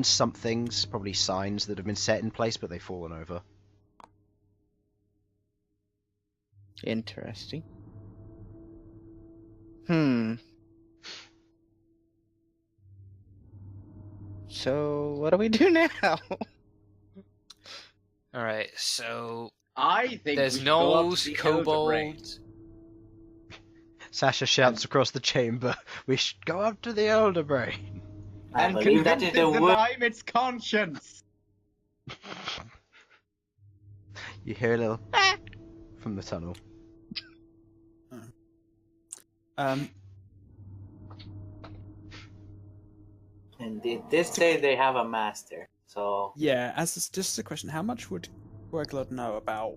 somethings, probably signs that have been set in place, but they've fallen over. Interesting. So what do we do now? Alright, so I think there's we should go up to gnolls, the Elder kobolds. Sasha shouts across the chamber, "We should go up to the Elder Brain." I and believe that convince is it the that wood. I'm its conscience. You hear a little from the tunnel. And they did say they have a master. So Yeah, just a question, how much would Queglod know about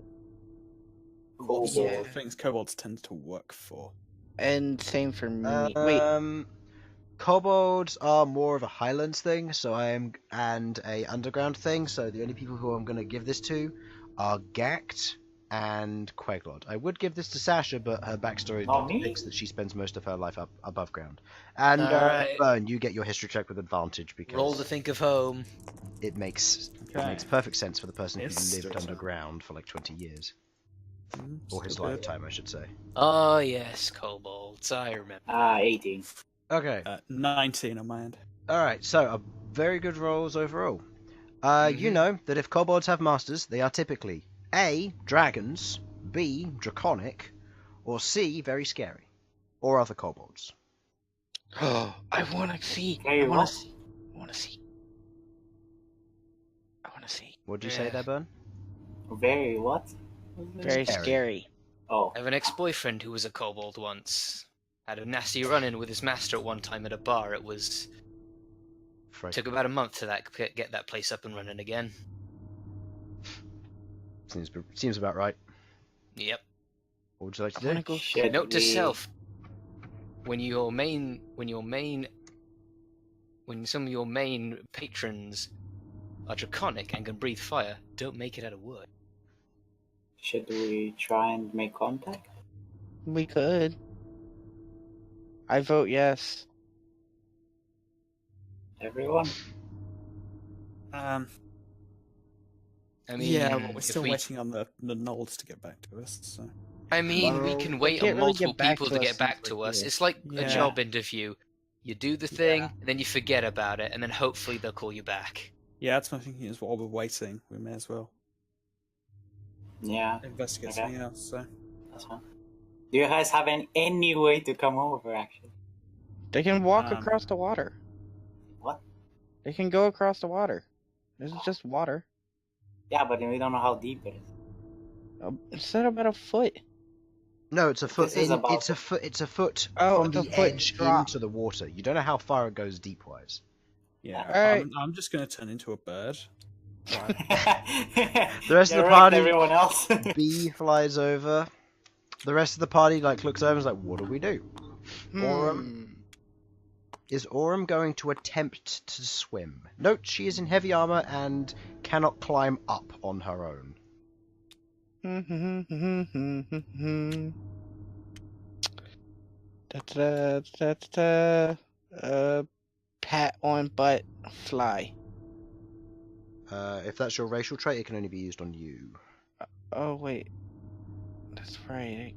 what sort of things kobolds tend to work for? And same for me. Wait, Kobolds are more of a Highlands thing, and a underground thing. So the only people who I'm going to give this to are Ghaakt and Queglod. I would give this to Sasha, but her backstory Not me? depicts that she spends most of her life up above ground. And Alright. Bern, you get your history check with advantage because Roll to think of home. it makes Okay. perfect sense for the person who History lived check. underground for like 20 years, or his Still good. lifetime, I should say. Oh yes, kobolds, I remember. 18. Okay. 19 on my end. Alright, so very good rolls overall. You know that if kobolds have masters, they are typically A, dragons, B, draconic, or C, very scary. Or other kobolds. Oh, I want to see. Hey, I want what? to see. I want to see. I want to see. What'd you say there, Bern? Very what? Very scary. Oh. I have an ex-boyfriend who was a kobold once. Had a nasty run-in with his master at one time at a bar. It was... Took about a month to get that place up and running again. Seems about right. Yep. What would you like to I do? go Note to self: when some of your main patrons are draconic and can breathe fire, don't make it out of wood. Should we try and make contact? We could. I vote yes. Everyone? I mean, Yeah, well, we're if still waiting on the gnolls to get back to us. So. I mean, we Well, can wait can't on really multiple get back people to to us get back since to we're us. here. It's like a Yeah. job interview. You do the thing, and then you forget about it, and then hopefully they'll call you back. Yeah, that's my thinking is while we're waiting, we may as well Yeah, investigate Okay. something else. So. that's fine. Do you guys have any way to come over, actually? They can walk Um, across the water. What? They can go across the water. This is just water. Yeah, but we don't know how deep it is. It's set about a foot. No, it's a foot. This is about- It's a foot. It's a foot Oh, from it's a the foot edge drop. into the water. You don't know how far it goes deep wise. Yeah, Alright. I'm just going to turn into a bird. The rest of the Direct party- Everyone else. Bee flies over. The rest of the party looks over and is like, "What do we do?" Is Aurum going to attempt to swim? Note she is in heavy armor and cannot climb up on her own. Pat on butt, fly. If that's your racial trait, it can only be used on you. Oh wait, that's right.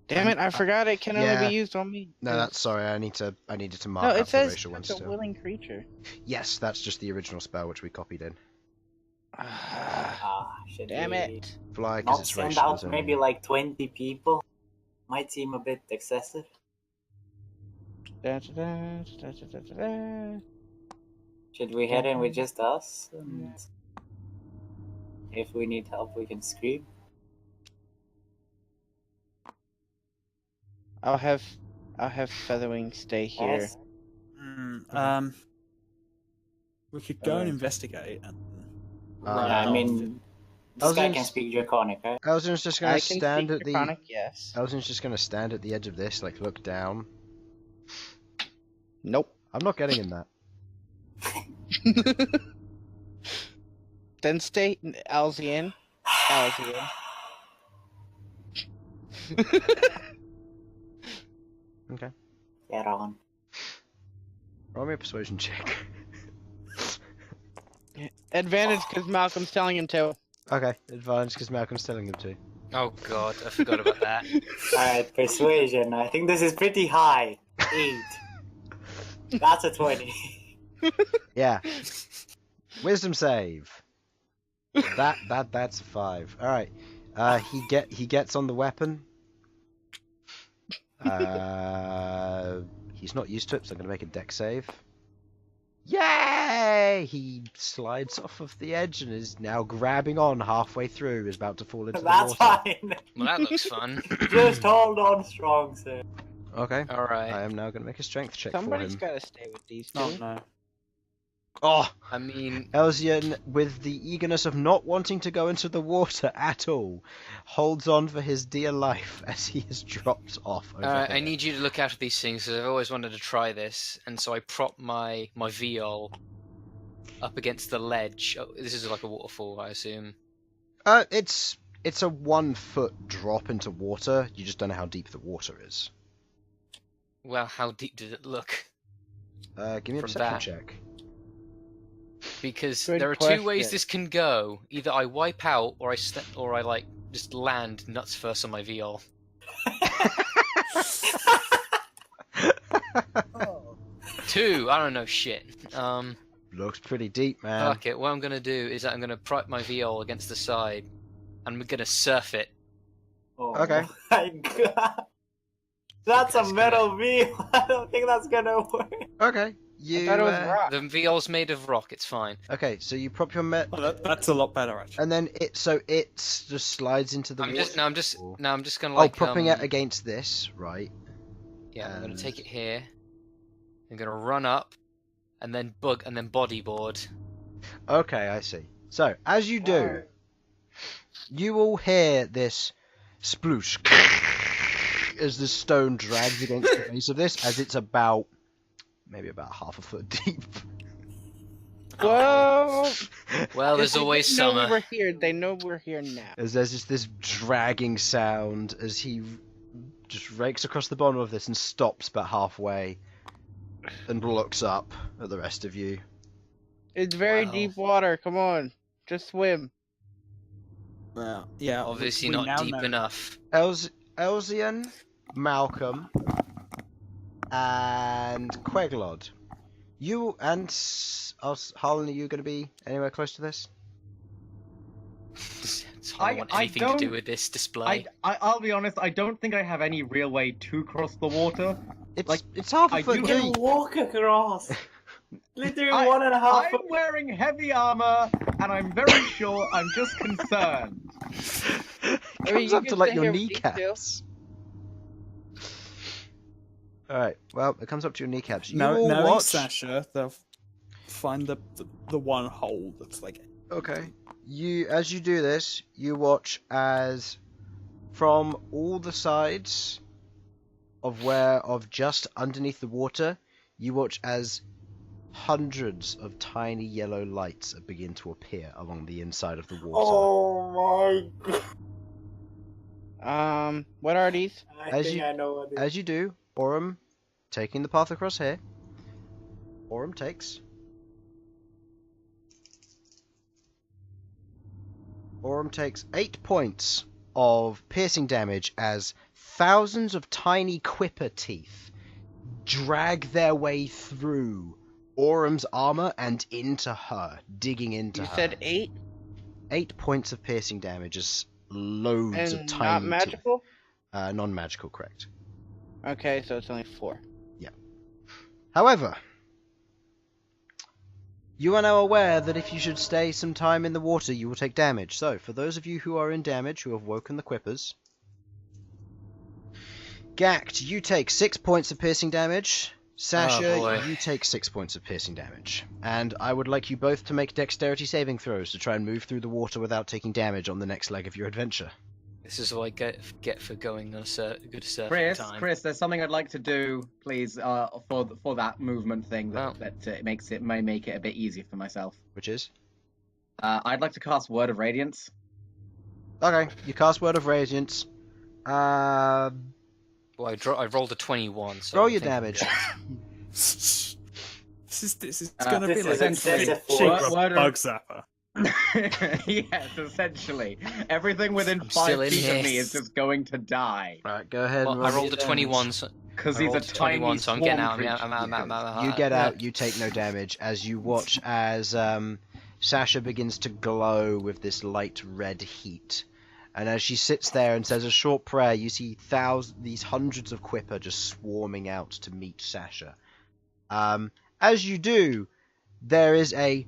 Damn it! I forgot it can only yeah. be used on me. No, that's sorry. I needed to mark No, up it the says racial ones it's a still. willing creature. Yes, that's just the original spell which we copied in. Should Damn we it! Fly because not it's send racial. out isn't maybe it? like 20 people? Might seem a bit excessive. Should we head in with just us? And if we need help, we can scream. I'll have Featherwing stay here. Yes. We could go and investigate. And Yeah, run Yeah, I off. mean, I was this guy gonna can s- speak Draconic, right? Elzin's just I gonna can stand speak at the. Draconic, yes. Elzin's just gonna stand at the edge of this, look down. Nope. I'm not getting in that. Then stay Elsyan. Elsyan. Okay. Get on. Roll me a persuasion check. Advantage because Malcolm's telling him to. Okay, advantage because Malcolm's telling him to. Oh god, I forgot about that. Alright, persuasion. I think this is pretty high. 8. That's a 20. Yeah. Wisdom save. That's a 5. All right. He gets on the weapon. He's not used to it, so I'm gonna make a dex save. Yay! He slides off of the edge and is now grabbing on halfway through. Is about to fall into the That's water. fine. Well, that looks fun. Just hold on strong, sir. Okay. Alright. I am now gonna make a strength check Somebody's for him. got to stay with these two. Oh no. Oh, I mean, Elsyan, with the eagerness of not wanting to go into the water at all, holds on for his dear life as he is dropped off. I need you to look out for these things because I've always wanted to try this, and so I prop my viol up against the ledge. Oh, this is like a waterfall, I assume. It's a 1 foot drop into water. You just don't know how deep the water is. Well, how deep did it look? Give me a From perception that. check. Because Good there are 2 ways question. this can go. Either I wipe out, or I like just land nuts first on my viol. Oh. 2. I don't know shit. Looks pretty deep, man. Fuck it. What I'm gonna do is that I'm gonna prop my viol against the side, and I'm gonna surf it. Oh Okay. my god. That's a metal veil. I don't think that's gonna work. Okay. You. thought it was rock. The viol's made of rock. It's fine. Okay, so you prop your Oh, that's a lot better, actually. and then it just slides into the I'm water. just gonna Oh, like propping it against this, right? Yeah, I'm gonna and- take it here. I'm gonna run up, and then bodyboard. Okay, I see. So as you do, you will hear this sploosh as the stone drags against the base of this, as it's maybe about half a foot deep. Well, Well, there's if they always didn't know summer. we're here. They know we're here now. As there's just this dragging sound as he just rakes across the bottom of this and stops about halfway and looks up at the rest of you. It's very Wow. deep water. Come on, just swim. Well, yeah. Obviously we not now deep know. enough. Elsyan, Malcom, and Queglod. You and Harlan, are you going to be anywhere close to this? I don't want I anything to do don't- with this display. I'll be honest, I don't think I have any real way to cross the water. It's half a I foot do You can deep. walk across. Literally I- 1.5 I'm foot. wearing heavy armor, and I'm very sure I'm just concerned. It I mean, comes you up to can like sit your here with these two. kneecaps. Alright, well, it comes up to your kneecaps. You No, will knowing watch. Sasha, they'll find the one hole that's like. Okay. As you do this, you watch as from all the sides of just underneath the water, you watch as hundreds of tiny yellow lights begin to appear along the inside of the water. Oh my. What are these? I think I know what it is. As you do, Aurum, taking the path across here, Aurum takes 8 points of piercing damage as thousands of tiny quipper teeth drag their way through Aurum's armor and into her, digging into You her. said 8 8 points of piercing damage as loads of and tiny not teeth. magical. Non-magical, correct. Okay, so it's only 4. However, you are now aware that if you should stay some time in the water, you will take damage. So, for those of you who are in damage, who have woken the quippers, Ghaakt, you take 6 points of piercing damage. Sasha, boy. you take 6 points of piercing damage. And I would like you both to make dexterity saving throws to try and move through the water without taking damage on the next leg of your adventure. This is what I get for going on a good surfing time. Chris, there's something I'd like to do, please, for that movement thing Well. that may make it a bit easier for myself. Which is? I'd like to cast Word of Radiance. Okay, you cast Word of Radiance. Well, I rolled a 21. So Roll I your think I'm damage. good. This is Uh, gonna this be is like excessive shape force. of Word of- bug zapper. Yes, essentially. Everything within I'm still 5 in feet here. of me is just going to die. Alright, go ahead Well, and I roll rolled a your damage. 21. So Because I he's a rolled a 21, tiny so I'm getting out. swarm You get out, you take no damage as you watch as Sasha begins to glow with this light red heat. And as she sits there and says a short prayer, you see these hundreds of quipper just swarming out to meet Sasha. As you do, there is a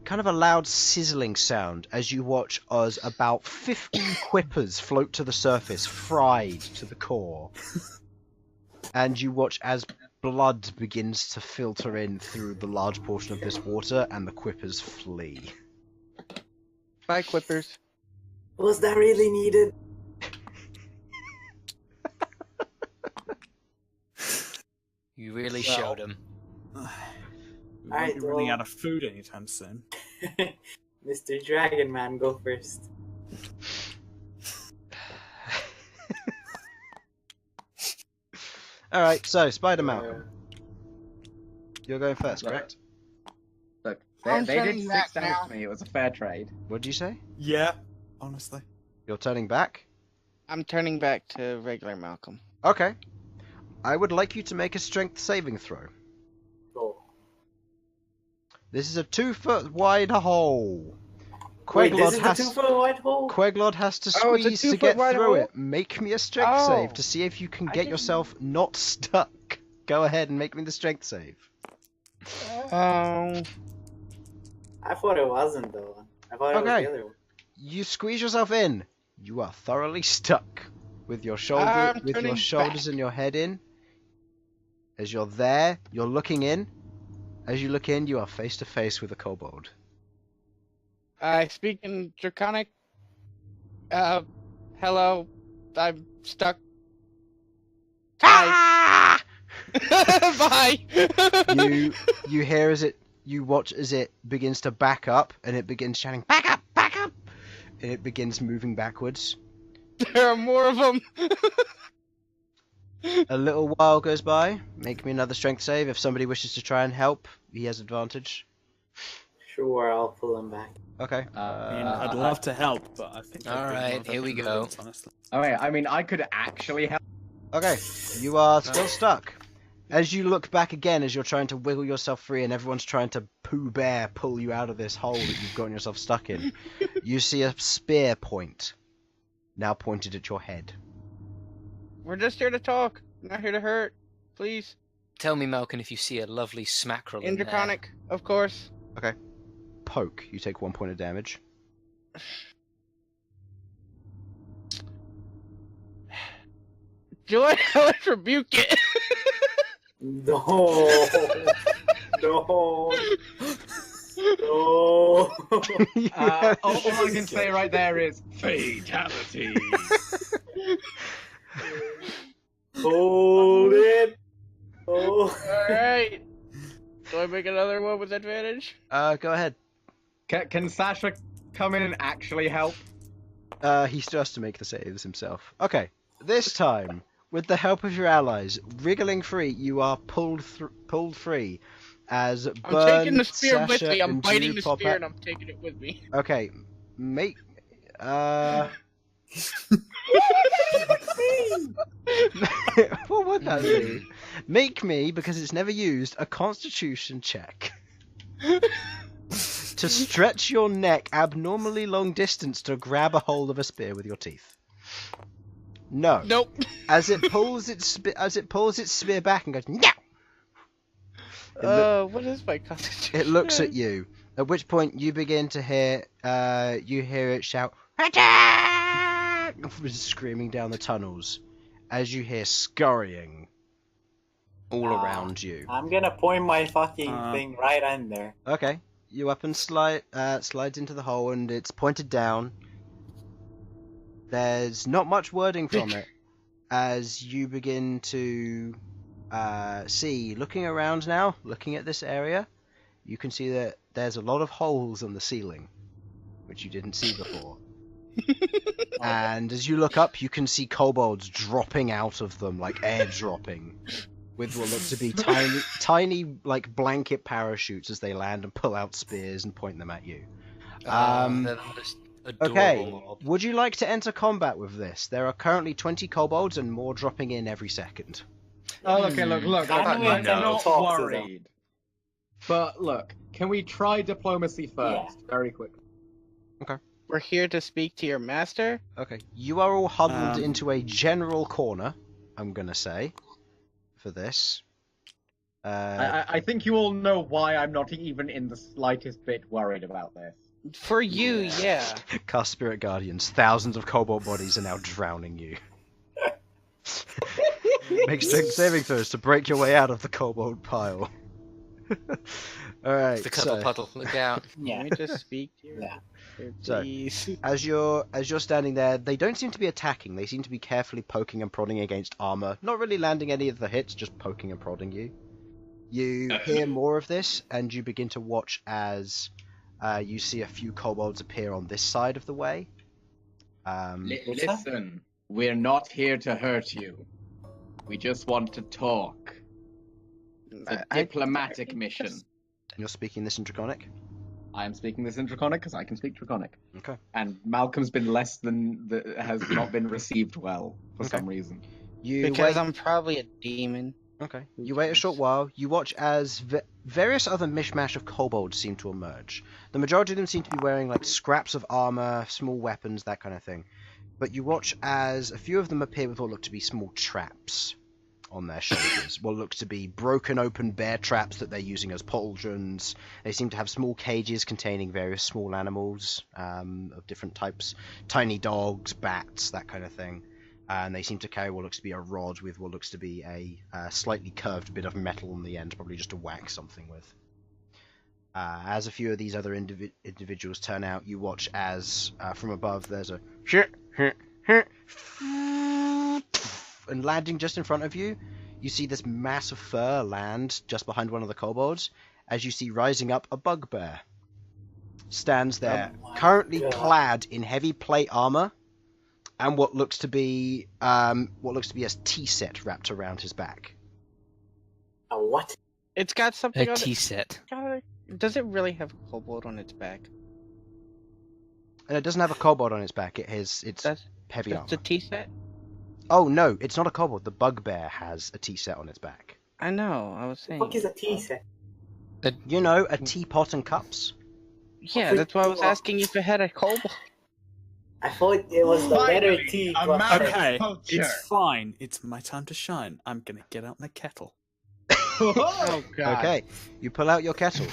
kind of a loud sizzling sound as you watch as about 50 quippers float to the surface, fried to the core. And you watch as blood begins to filter in through the large portion of this water and the quippers flee. Bye, Quippers. Was that really needed? You really Well. showed him. We won't Alright, be running well- out of food anytime soon. Mr. Dragon Man, go first. Alright, so Spider Malcolm, you're going first, correct? Look, I'm they did turning 6 back damage now. to me. It was a fair trade. What did you say? Yeah, honestly. You're turning back? I'm turning back to regular Malcolm. Okay. I would like you to make a strength saving throw. Oh. This is a 2-foot wide hole. Wait, this is a 2-foot wide hole? Queglod has to Oh, it's a squeeze to 2-foot get wide through hole? it. Make me a strength Oh. save to see if you can I get didn't- yourself not stuck. Go ahead and make me the strength save. I thought it wasn't, though. I thought it was Okay. the other one. You squeeze yourself in. You are thoroughly stuck with your I'm with your turning shoulders back. and your head in. As you're there, you're looking in. As you look in, you are face to face with a kobold. I speak in Draconic. Hello. I'm stuck. Ah! Bye. You hear you watch as it begins to back up, and it begins shouting, "Back up! Back up!" And it begins moving backwards. There are more of them. A little while goes by. Make me another strength save. If somebody wishes to try and help, he has advantage. Sure, I'll pull him back. Okay. I mean, I'd love to help, but I think. All right, here we go. Honestly. Okay, I mean, I could actually help. Okay, you are still stuck. As you look back again, as you're trying to wiggle yourself free and everyone's trying to Pooh Bear pull you out of this hole that you've gotten yourself stuck in, you see a spear point, now pointed at your head. We're just here to talk. Not here to hurt. Please. Tell me, Malcom, if you see a lovely smackerel In in there. Draconic, of course. Poke, you take 1 point of damage. Do I hellish rebuke it? No. No. No. All I can say right there is fatality. Hold it. Oh. Alright. Do I make another one with advantage? Go ahead. Can Sasha come in and actually help? He still has to make the saves himself. Okay, this time, with the help of your allies, wriggling free, you are pulled free as I'm Bern, taking the spear with Sasha, me. I'm and biting Jude the pop spear out. and I'm taking it with me. Okay, make what would that be? Make me, because it's never used, a Constitution check. To stretch your neck abnormally long distance to grab a hold of a spear with your teeth. No. Nope. As it pulls its spear back and goes, no. What is my constitution? It looks at you. At which point you begin to hear it shout, "Attack!" Screaming down the tunnels, as you hear scurrying all around you. I'm gonna point my fucking thing right in there. Okay, your weapon slides into the hole and it's pointed down. There's not much wording from it as you begin to see, looking around now, looking at this area, you can see that there's a lot of holes in the ceiling, which you didn't see before. And as you look up, you can see kobolds dropping out of them, like air dropping, with what look to be tiny, like blanket parachutes as they land and pull out spears and point them at you. They're the most adorable Okay, mob. would you like to enter combat with this? There are currently 20 kobolds and more dropping in every second. Oh, okay, look, Can we I'm no. not talk to them? worried. But look, can we try diplomacy first, very quickly? We're here to speak to your master. Okay, you are all huddled into a general corner, I'm gonna say, for this. I think you all know why I'm not even in the slightest bit worried about this. For you, yeah. Cast Spirit Guardians. Thousands of kobold bodies are now drowning you. Make strength saving throws to break your way out of the kobold pile. Alright, The cuddle puddle, look out. Yeah. Can we just speak to your Yeah. master, So- please? as you're standing there, they don't seem to be attacking. They seem to be carefully poking and prodding against armor. Not really landing any of the hits, just poking and prodding you. You hear more of this, and you begin to watch as you see a few kobolds appear on this side of the way. Listen, we're not here to hurt you. We just want to talk. It's a diplomatic mission. And you're speaking this in Draconic? I am speaking this in Draconic because I can speak Draconic. Okay. And Malcolm's been has not been received well for Okay. some reason. Because I'm probably a demon. Okay. Who You wait a cares? short while. You watch as various other mishmash of kobolds seem to emerge. The majority of them seem to be wearing like scraps of armor, small weapons, that kind of thing. But you watch as a few of them appear with what look to be small traps on their shoulders. What looks to be broken open bear traps that they're using as pauldrons. They seem to have small cages containing various small animals of different types. Tiny dogs, bats, that kind of thing. And they seem to carry what looks to be a rod with what looks to be a slightly curved bit of metal on the end, probably just to whack something with. As a few of these other individuals turn out, you watch as from above there's a and landing just in front of you, you see this mass of fur land just behind one of the kobolds. As you see rising up a bugbear, stands there, currently clad in heavy plate armor. And what looks to be a tea set wrapped around his back. A what? It's got something A on tea it. set. Does it really have a kobold on its back? And it doesn't have a kobold on its back. It's heavy armor. It's a tea set? Oh no, it's not a kobold. The bugbear has a tea set on its back. I know, I was saying. What is a tea set? You know, a teapot and cups. Yeah, that's why I was asking if it had a kobold. I thought it was the letter Finally, T. a but- man- Okay, Culture. it's fine. It's my time to shine. I'm gonna get out my kettle. Oh god. Okay, you pull out your kettle.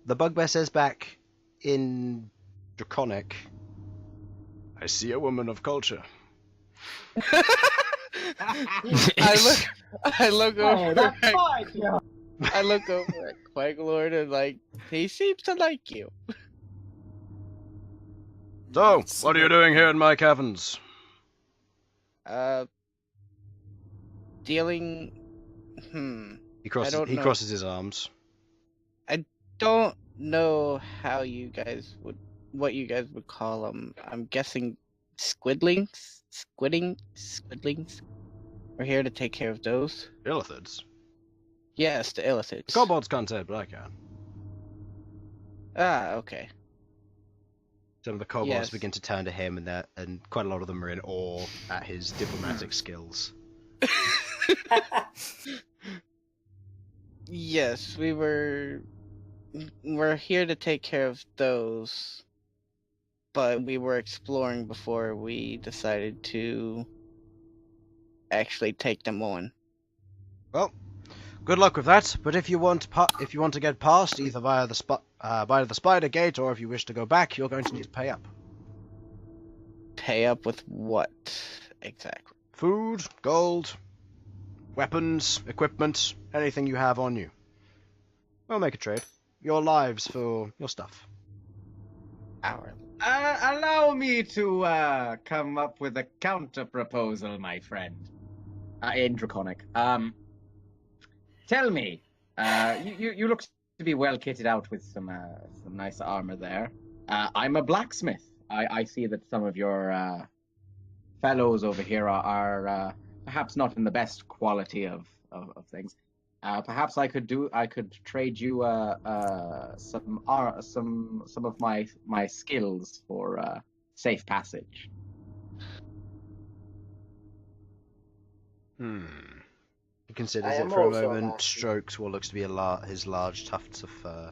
The bugbear says back in Draconic, I see a woman of culture. I look Oh, over that's at, fine. Yeah. I look over at Queglod and like, he seems to like you. So, what are you doing here in my caverns? Dealing He crosses. I don't He know. crosses his arms. don't know how you guys would, what you guys would call them. I'm guessing squidlings? Squidlings? We're here to take care of those. Illithids. Yes, the illithids. Kobolds can't say it, but I can. Ah, okay. Some of the kobolds Yes. begin to turn to him, and quite a lot of them are in awe at his diplomatic skills. Yes, we're here to take care of those, but we were exploring before we decided to actually take them on. Well, good luck with that. But if you want to get past, either via the spider gate, or if you wish to go back, you're going to need to pay up. Pay up with what exactly? Food, gold, weapons, equipment, anything you have on you. We'll make a trade. Your lives for your stuff. Our Allow me to come up with a counter proposal, my friend. In Draconic. Tell me, you look to be well kitted out with some nice armor there. I'm a blacksmith. I see that some of your fellows over here are perhaps not in the best quality of things. Perhaps I could trade you some of my skills for safe passage. He considers I it am for a also a moment, blacksmith. strokes what looks to be his large tufts of fur,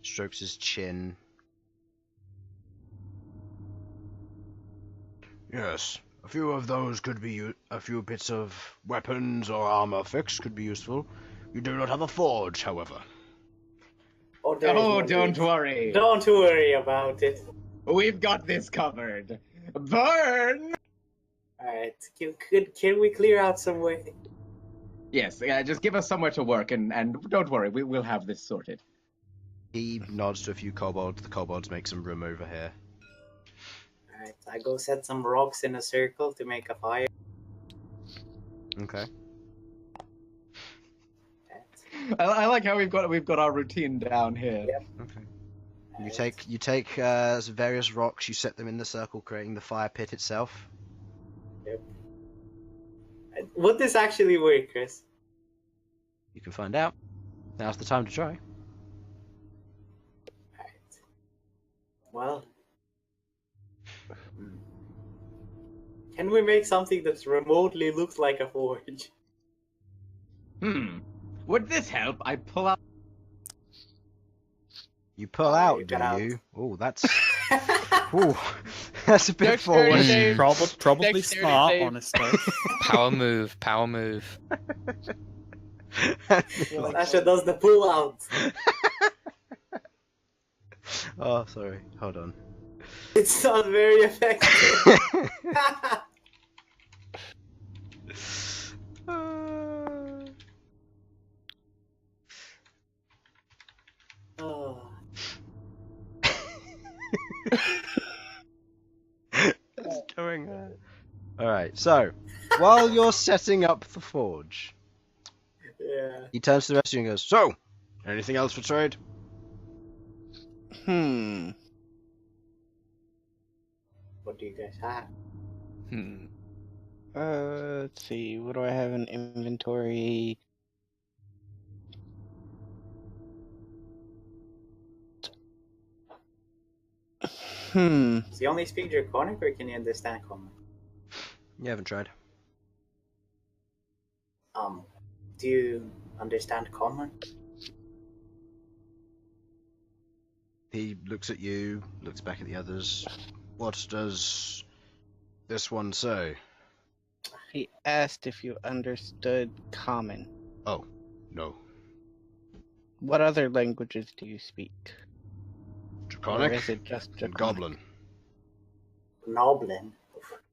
strokes his chin. Yes, a few of those could be a few bits of weapons or armor fixed could be useful. You do not have a forge, however. Oh, there is Oh, no don't need. worry. Don't worry about it. We've got this covered. Bern! Alright, can we clear out some way? Yes, just give us somewhere to work, and don't worry, we'll have this sorted. He nods to a few kobolds. The kobolds make some room over here. Alright, I go set some rocks in a circle to make a fire. Okay. I like how we've got our routine down here. Yep. Okay. You take various rocks. You set them in the circle, creating the fire pit itself. Yep. Would this actually work, Chris? You can find out. Now's the time to try. Well, Can we make something that remotely looks like a forge? Would this help? I pull out. You pull You out, get do out. you? Oh, that's ooh, that's a bit Dexterity forward. save. Probably Dexterity smart, save. honestly. Power move, power move. Sasha does the pull out. Oh, sorry. Hold on. It's not very effective. Oh. What's going on? Alright, so, while you're setting up the forge, Yeah. he turns to the rest of you and goes, "So, anything else for trade?" What do you guys have? Let's see. What do I have in inventory? Does he only speak Draconic or can you understand common? You haven't tried. Do you understand common? He looks at you, looks back at the others. What does this one say? He asked if you understood common. Oh, no. What other languages do you speak? Draconic Or is it just and Draconic? Goblin. Noblin.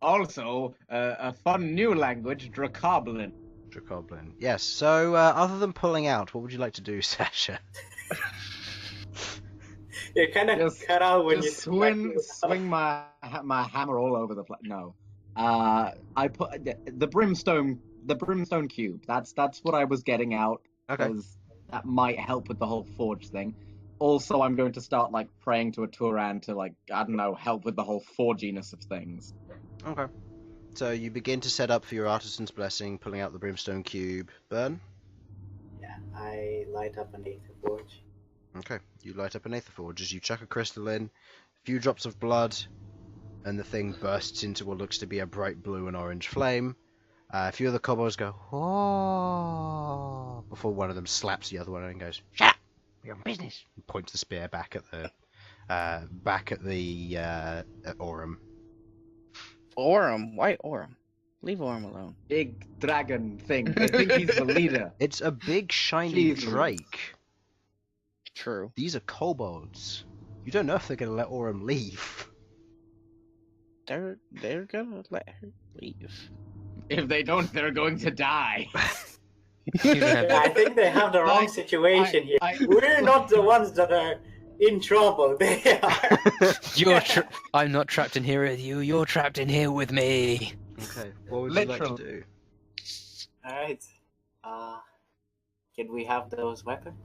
Also, a fun new language, Dracoblin. Dracoblin. Yes, so other than pulling out, what would you like to do, Sasha? You're kind of Just- cut out when you Just swing my hammer all over the place. No, I put the brimstone cube. That's what I was getting out. Okay. Because that might help with the whole forge thing. Also, I'm going to start like praying to a Turan to like I don't know help with the whole forginess of things. Okay. So you begin to set up for your artisan's blessing, pulling out the brimstone cube. Bern? Yeah, I light up an Aether Forge. Okay. You light up an Aether Forge as you chuck a crystal in, a few drops of blood, and the thing bursts into what looks to be a bright blue and orange flame. A few of the kobolds go, "Oh!" before one of them slaps the other one and goes, "Shut up! Your business!" and points the spear back at the Aurum. Aurum? Why Aurum? Leave Aurum alone. Big dragon thing. I think he's the leader. It's a big shiny Jesus. drake. True. These are kobolds. You don't know if they're going to let Aurum leave. They're gonna let her leave. If they don't, they're going to die. I think they have the wrong situation here. We're not the ones that are in trouble. They are. I'm not trapped in here with you. You're trapped in here with me. Okay, what would you like Literal. to do? Alright. Can we have those weapons?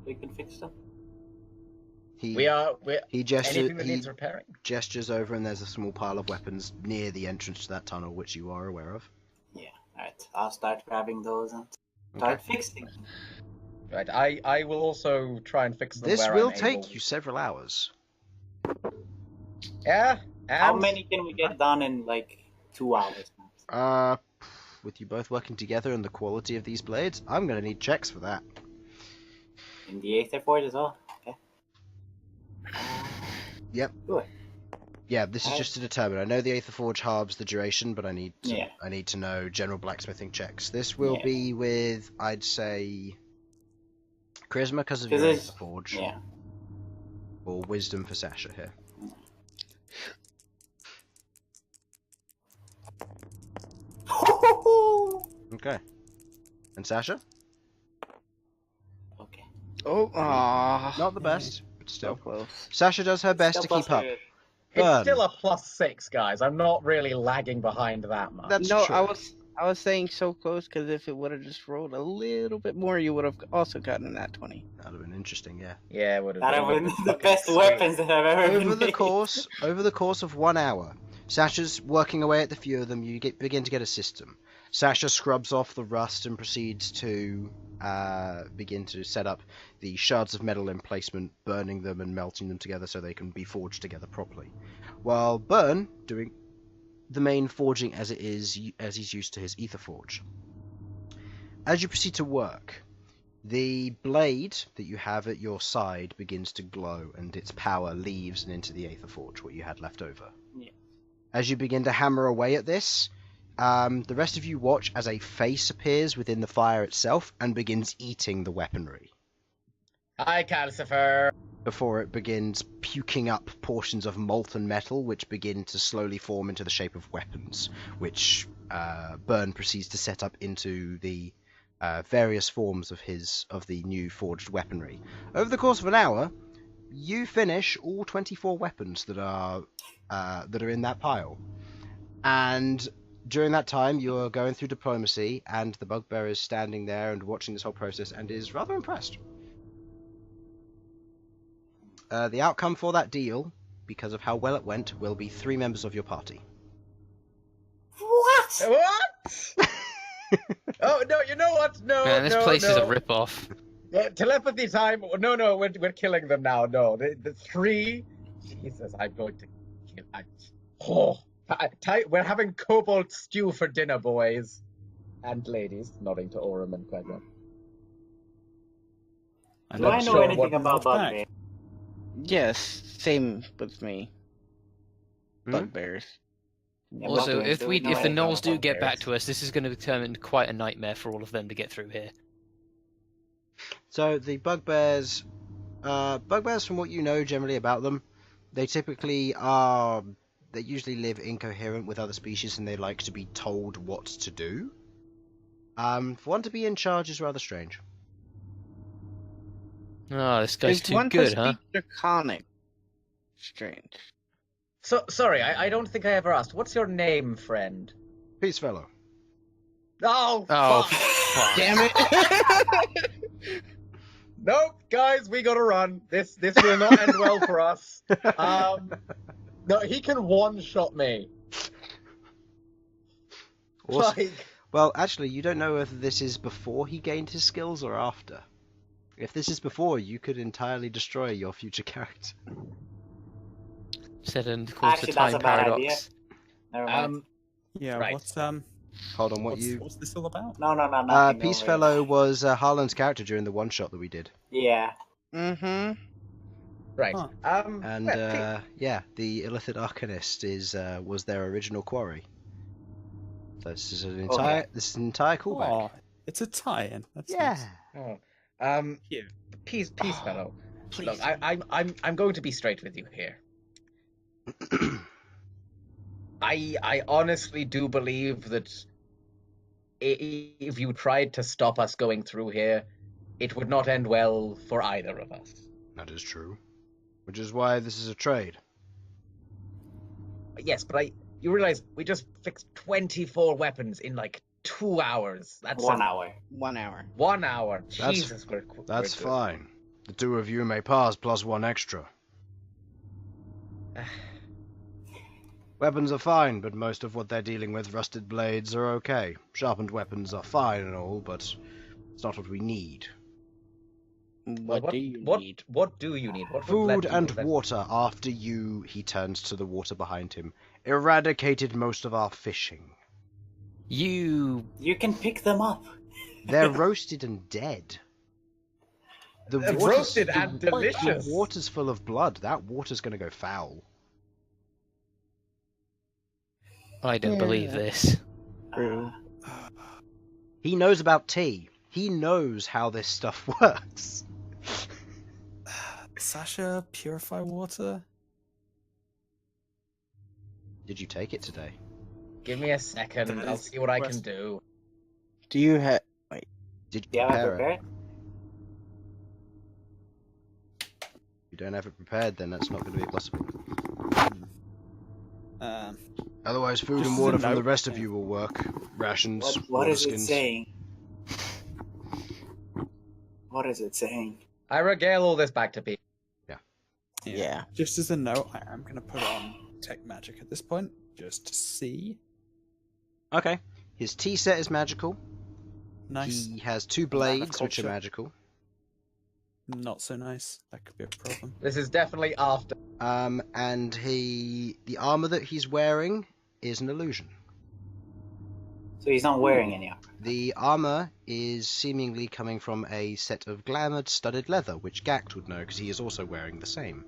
We can fix them. He Anything that he needs repairing. gestures over, and there's a small pile of weapons near the entrance to that tunnel, which you are aware of. Yeah, alright. I'll start grabbing those and start fixing them. Right, I will also try and fix them. This where will I'm take able. you several hours. Yeah. And How many can we get done in like 2 hours? Max? With you both working together and the quality of these blades, I'm going to need checks for that. In the Aether Forge as well? Okay. Yep. Good. Yeah, this is just to determine. I know the Aether Forge halves the duration, but I need Yeah. to know general blacksmithing checks. This will Yeah. be with, I'd say, charisma because of 'Cause your it's- Aether Forge, Yeah. or wisdom for Sasha here. Okay. And Sasha? Okay. Oh, Not the best, but So still. close. Sasha does her best to Still keep up. plus it's Bern. still a +6, guys. I'm not really lagging behind that much. That's No, true. I was saying so close because if it would have just rolled a little bit more, you would have also gotten that 20. That would have been interesting, yeah. Yeah, it would have That been are the fucking best sweet. weapons that I've ever Over been the made. course of 1 hour, Sasha's working away at the few of them. You begin to get a system. Sasha scrubs off the rust and proceeds to begin to set up the shards of metal emplacement, burning them and melting them together so they can be forged together properly. While Bern, doing the main forging as he's used to his ether forge. As you proceed to work, the blade that you have at your side begins to glow, and its power leaves and into the ether forge, what you had left over. Yeah. As you begin to hammer away at this, the rest of you watch as a face appears within the fire itself and begins eating the weaponry. Hi, Calcifer. Before it begins puking up portions of molten metal, which begin to slowly form into the shape of weapons, which Bern proceeds to set up into the various forms of the new forged weaponry. Over the course of an hour, you finish all 24 weapons that are in that pile, and during that time you're going through diplomacy, and the bugbear is standing there and watching this whole process and is rather impressed. The outcome for that deal, because of how well it went, will be 3 members of your party. What? What? Oh no! You know what? No, Man, this no, place no. is a rip-off. Telepathy time. No, we're killing them now. No, the 3. Jesus, I'm going to kill. We're having cobalt stew for dinner, boys and ladies. Nodding to Orem and Queglod. Do I know anything about bugbear? Yes, same with me. Hmm? Bugbears. Yeah, Also, bugbears, if know the anything gnolls about do get back bugbears? to us, this is going to turn into quite a nightmare for all of them to get through here. So the bugbears from what you know generally about them, they usually live incoherent with other species, and they like to be told what to do. For one to be in charge is rather strange. Oh, this guy's Is too one good, to huh? speak Draconic? Strange. So sorry, I don't think I ever asked. What's your name, friend? Peace, fellow. Oh, Oh, fuck. fuck. Damn it! Nope, guys, we gotta run. This will not end well for us. No, he can one-shot me. Awesome. Like, Well, actually, you don't know whether this is before he gained his skills or after. If this is before, you could entirely destroy your future character. Said and caused Actually, the time that's a bad paradox. idea. Never mind. Yeah, Right. Hold on, what's this all about? No, nothing. Peace no Fellow was Harlan's character during the one-shot that we did. Yeah. Mm-hmm. right. Huh. And, well, yeah, the Illithid Arcanist was their original quarry. So this is an entire callback. Oh, it's a tie-in. That's Yeah. nice. Here. Peace, fellow. Please. Look, I'm going to be straight with you here. I honestly do believe that if you tried to stop us going through here, it would not end well for either of us. That is true. Which is why this is a trade. Yes, but you realize we just fixed 24 weapons in like 2 hours. That's 1 hour. 1 hour. 1 hour. That's- Jesus, we're That's good. fine. The 2 of you may pass plus 1 extra. Weapons are fine, but most of what they're dealing with, rusted blades, are okay. Sharpened weapons are fine and all, but it's not what we need. What do you need? What do you need? What would let Food you and invest- water after you, he turns to the water behind him, eradicated most of our fishing. You You can pick them up. They're roasted and dead. The They're water's- roasted and delicious. The water's full of blood. That water's going to go foul. I don't believe this. True. He knows about tea. He knows how this stuff works. Sasha, purify water? Did you take it today? Give me a second. That I'll is see what I can question. do. Do you have... Did you Do you have it prepare it? prepared? If you don't have it prepared, then that's not going to be possible. Otherwise, food Just and as a water from the note, rest of yeah. you will work. Rations, What is it waterskins. saying? What is it saying? I regale all this back to people. Yeah. Just as a note, I am going to put on Tech Magic at this point, just to see. Okay. His tea set is magical. Nice. He has 2 Lab of blades, which are culture. magical. Not so nice. That could be a problem. This is definitely after. And the armor that he's wearing is an illusion. So he's not wearing any armor. The armor is seemingly coming from a set of glamoured studded leather, which Ghaakt would know because he is also wearing the same.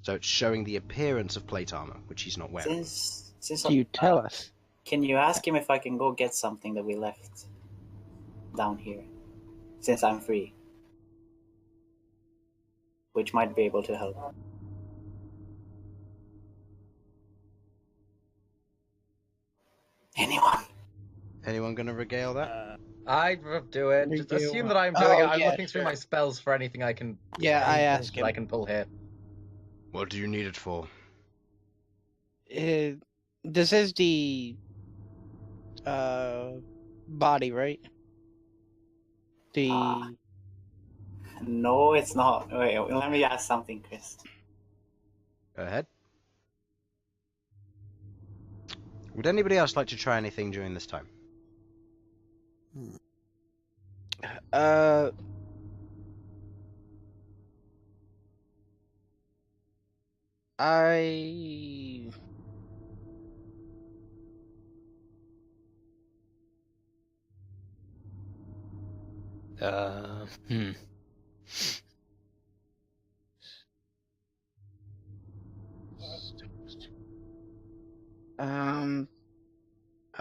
So it's showing the appearance of plate armor, which he's not wearing. Since Do you tell us? Can you ask him if I can go get something that we left down here? Since I'm free. Which might be able to help. Anyone going to regale that? I do it. Just assume that I'm doing it. I'm looking through my spells for anything I can. Yeah, I ask him. I can pull here. What do you need it for? This is the body, right? No, it's not. Wait, let me ask something, Chris. Go ahead. Would anybody else like to try anything during this time?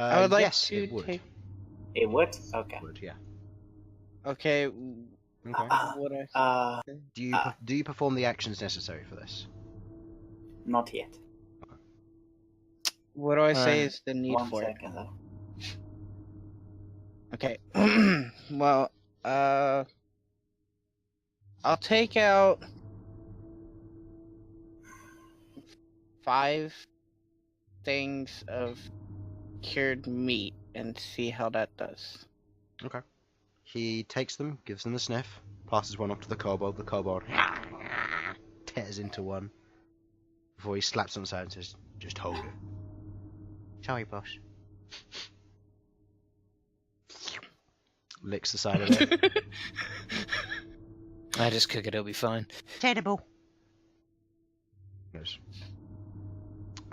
I would like yes, to it would. take. It would? Okay. It would, yeah. Okay. Okay. Do you perform the actions necessary for this? Not yet. What do I say is the need One for second, though. it? Okay. Well, I'll take out 5 things of cured meat and see how that does. Okay. He takes them, gives them a sniff, passes one up to the kobold. The kobold tears into one before he slaps on the side and says, "Just hold it." Sorry, boss. Licks the side of it. I just cook it, it'll be fine. Terrible. Yes.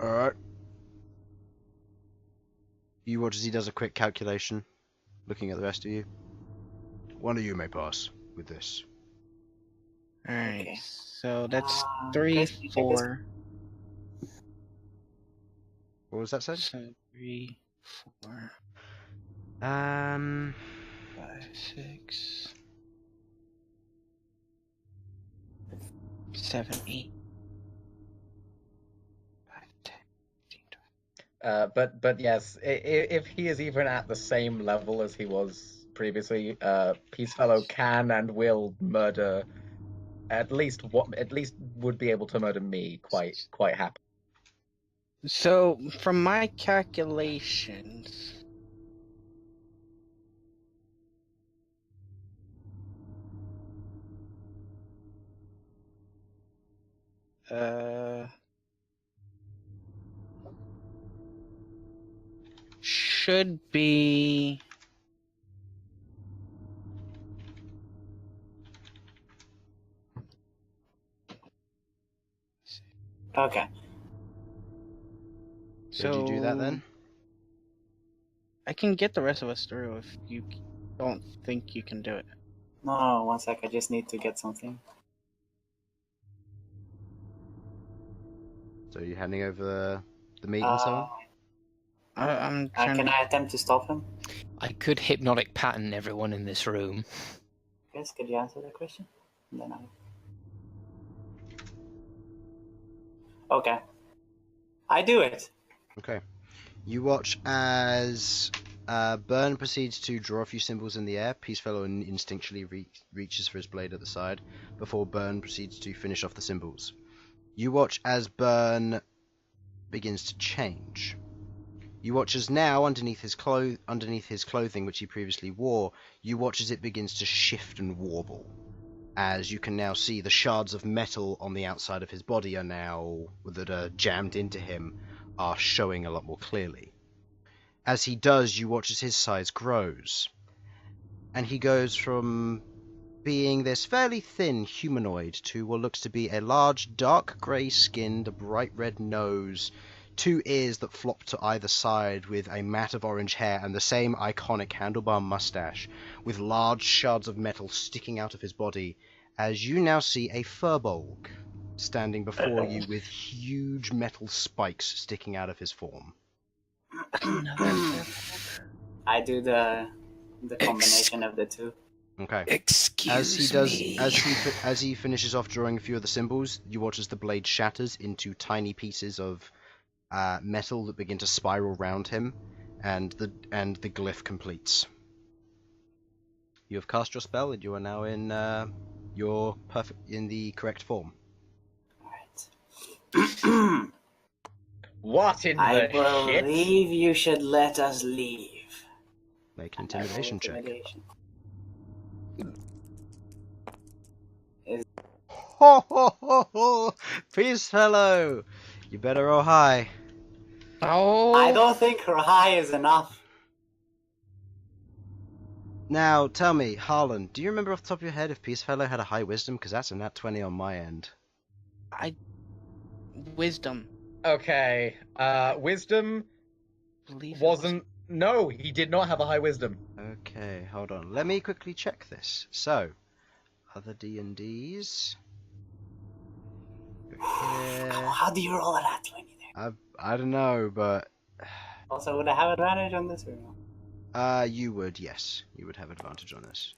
Alright. You watch as he does a quick calculation, looking at the rest of you. One of you may pass with this. Alright, Okay. so that's 3, Chris, you take 4. What was that said? So 3, 4, 5, 5, 6, 7, 8, 5, 10, 15, 20. But yes, if he is even at the same level as he was previously, Peacefellow can and will murder at least would be able to murder me quite happily. So, from my calculations, should be Okay. So do you do that then? I can get the rest of us through if you don't think you can do it. No, 1 sec. I just need to get something. So you're handing over the meat and so on? I'm trying Can I attempt to stop him? I could hypnotic pattern everyone in this room. Chris, could you answer that question? And then Okay. I do it. Okay. You watch as Bern proceeds to draw a few symbols in the air. Peacefellow instinctually reaches for his blade at the side before Bern proceeds to finish off the symbols. You watch as Bern begins to change. You watch as now, underneath his clothing, which he previously wore, you watch as it begins to shift and warble. As you can now see the shards of metal on the outside of his body that are jammed into him are showing a lot more clearly. As he does, you watch as his size grows. And he goes from being this fairly thin humanoid to what looks to be a large, dark grey-skinned, bright red nose, 2 ears that flop to either side with a mat of orange hair and the same iconic handlebar mustache, with large shards of metal sticking out of his body, as you now see a furbolg standing before you with huge metal spikes sticking out of his form. I do the combination of the two. Okay. Excuse me. As he finishes off drawing a few of the symbols, you watch as the blade shatters into tiny pieces of metal that begin to spiral round him, and the glyph completes. You have cast your spell, and you are now in in the correct form. Alright. What in I the shit? believe you should let us leave. Make an intimidation check. Ho ho ho ho! Peace, fellow! You better roll high. Oh. I don't think high is enough. Now, tell me, Harlan, do you remember off the top of your head if Peace Fellow had a high wisdom? Because that's a nat 20 on my end. Wisdom. Okay, wisdom wasn't... No, he did not have a high wisdom. Okay, hold on. Let me quickly check this. So, other D&Ds... How do you roll a nat 20 there? I don't know, but... Also, would I have advantage on this or no? You would, yes. You would have advantage on this.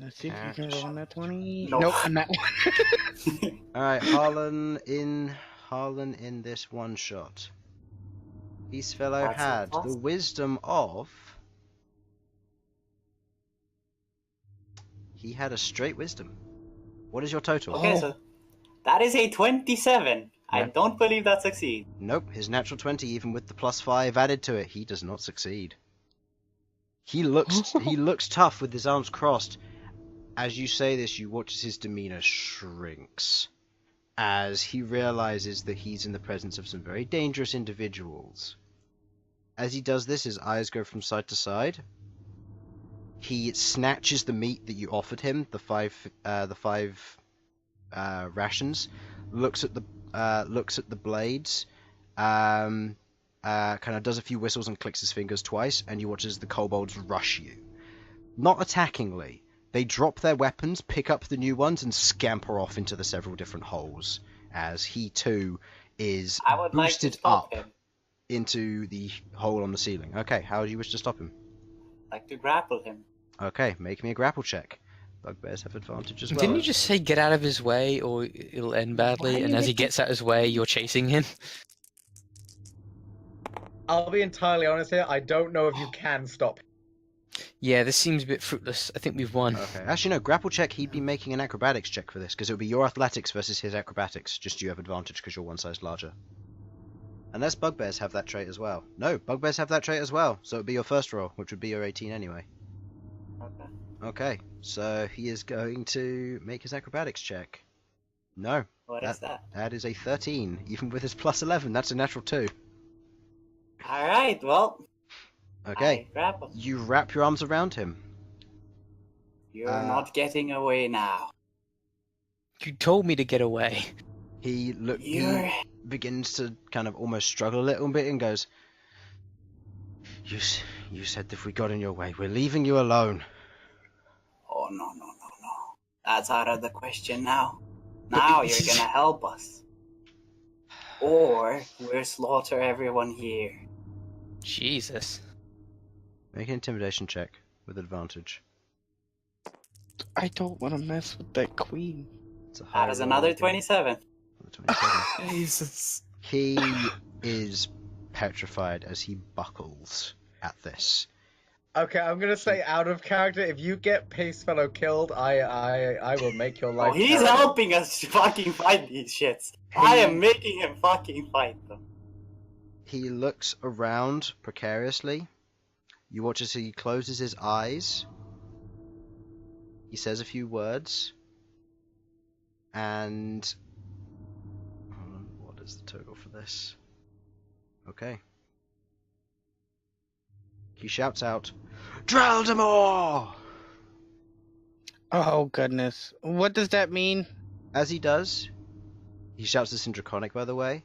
Let's see if you can roll on that 20. No. Nope, on that one. Alright, Harlan in this one shot. Peace Fellow That's had awesome. the wisdom of... He had a straight wisdom. What is your total? Okay, so that is a 27. I Yep. don't believe that succeeds. Nope, his natural 20, even with the +5 added to it, he does not succeed. He looks tough with his arms crossed. As you say this, you watch as his demeanor shrinks, as he realizes that he's in the presence of some very dangerous individuals. As he does this, his eyes go from side to side. He snatches the meat that you offered him, the five rations, looks at the blades, kind of does a few whistles and clicks his fingers twice, and you watch as the kobolds rush you. Not attackingly. They drop their weapons, pick up the new ones, and scamper off into the several different holes, as he too is boosted up into the hole on the ceiling. Okay, how do you wish to stop him? I'd like to grapple him. Okay, make me a grapple check. Bugbears have advantage as well. Didn't you just say get out of his way or it'll end badly, and as he gets out of his way, you're chasing him? I'll be entirely honest here, I don't know if you can stop him. Yeah, this seems a bit fruitless. I think we've won. Okay. Actually, no, grapple check, he'd be making an acrobatics check for this, because it would be your athletics versus his acrobatics. Just you have advantage because you're one size larger. Unless bugbears have that trait as well. No, bugbears have that trait as well, so it would be your first roll, which would be your 18 anyway. Okay. Okay, so he is going to make his acrobatics check. No. What is that? That is a 13, even with his +11. That's a natural 2. Alright, well. Okay. I grapple. You wrap your arms around him. You're not getting away now. You told me to get away. He You're... begins to kind of almost struggle a little bit and goes, You said if we got in your way, we're leaving you alone. Oh, no. That's out of the question now. Now you're gonna help us. Or we'll slaughter everyone here. Jesus. Make an intimidation check with advantage. I don't want to mess with that queen. It's a high That is roll. another 27. 27. Jesus. He is petrified as he buckles at this. Okay, I'm gonna say out of character, if you get Peace Fellow killed, I will make your life... Oh, he's terrible. helping us fucking fight these shits. I am making him fucking fight them. He looks around precariously. You watch as he closes his eyes. He says a few words. And... hold on, what is the total for this? Okay. He shouts out, Draldamore! Oh goodness. What does that mean? As he does, he shouts this in Draconic, by the way.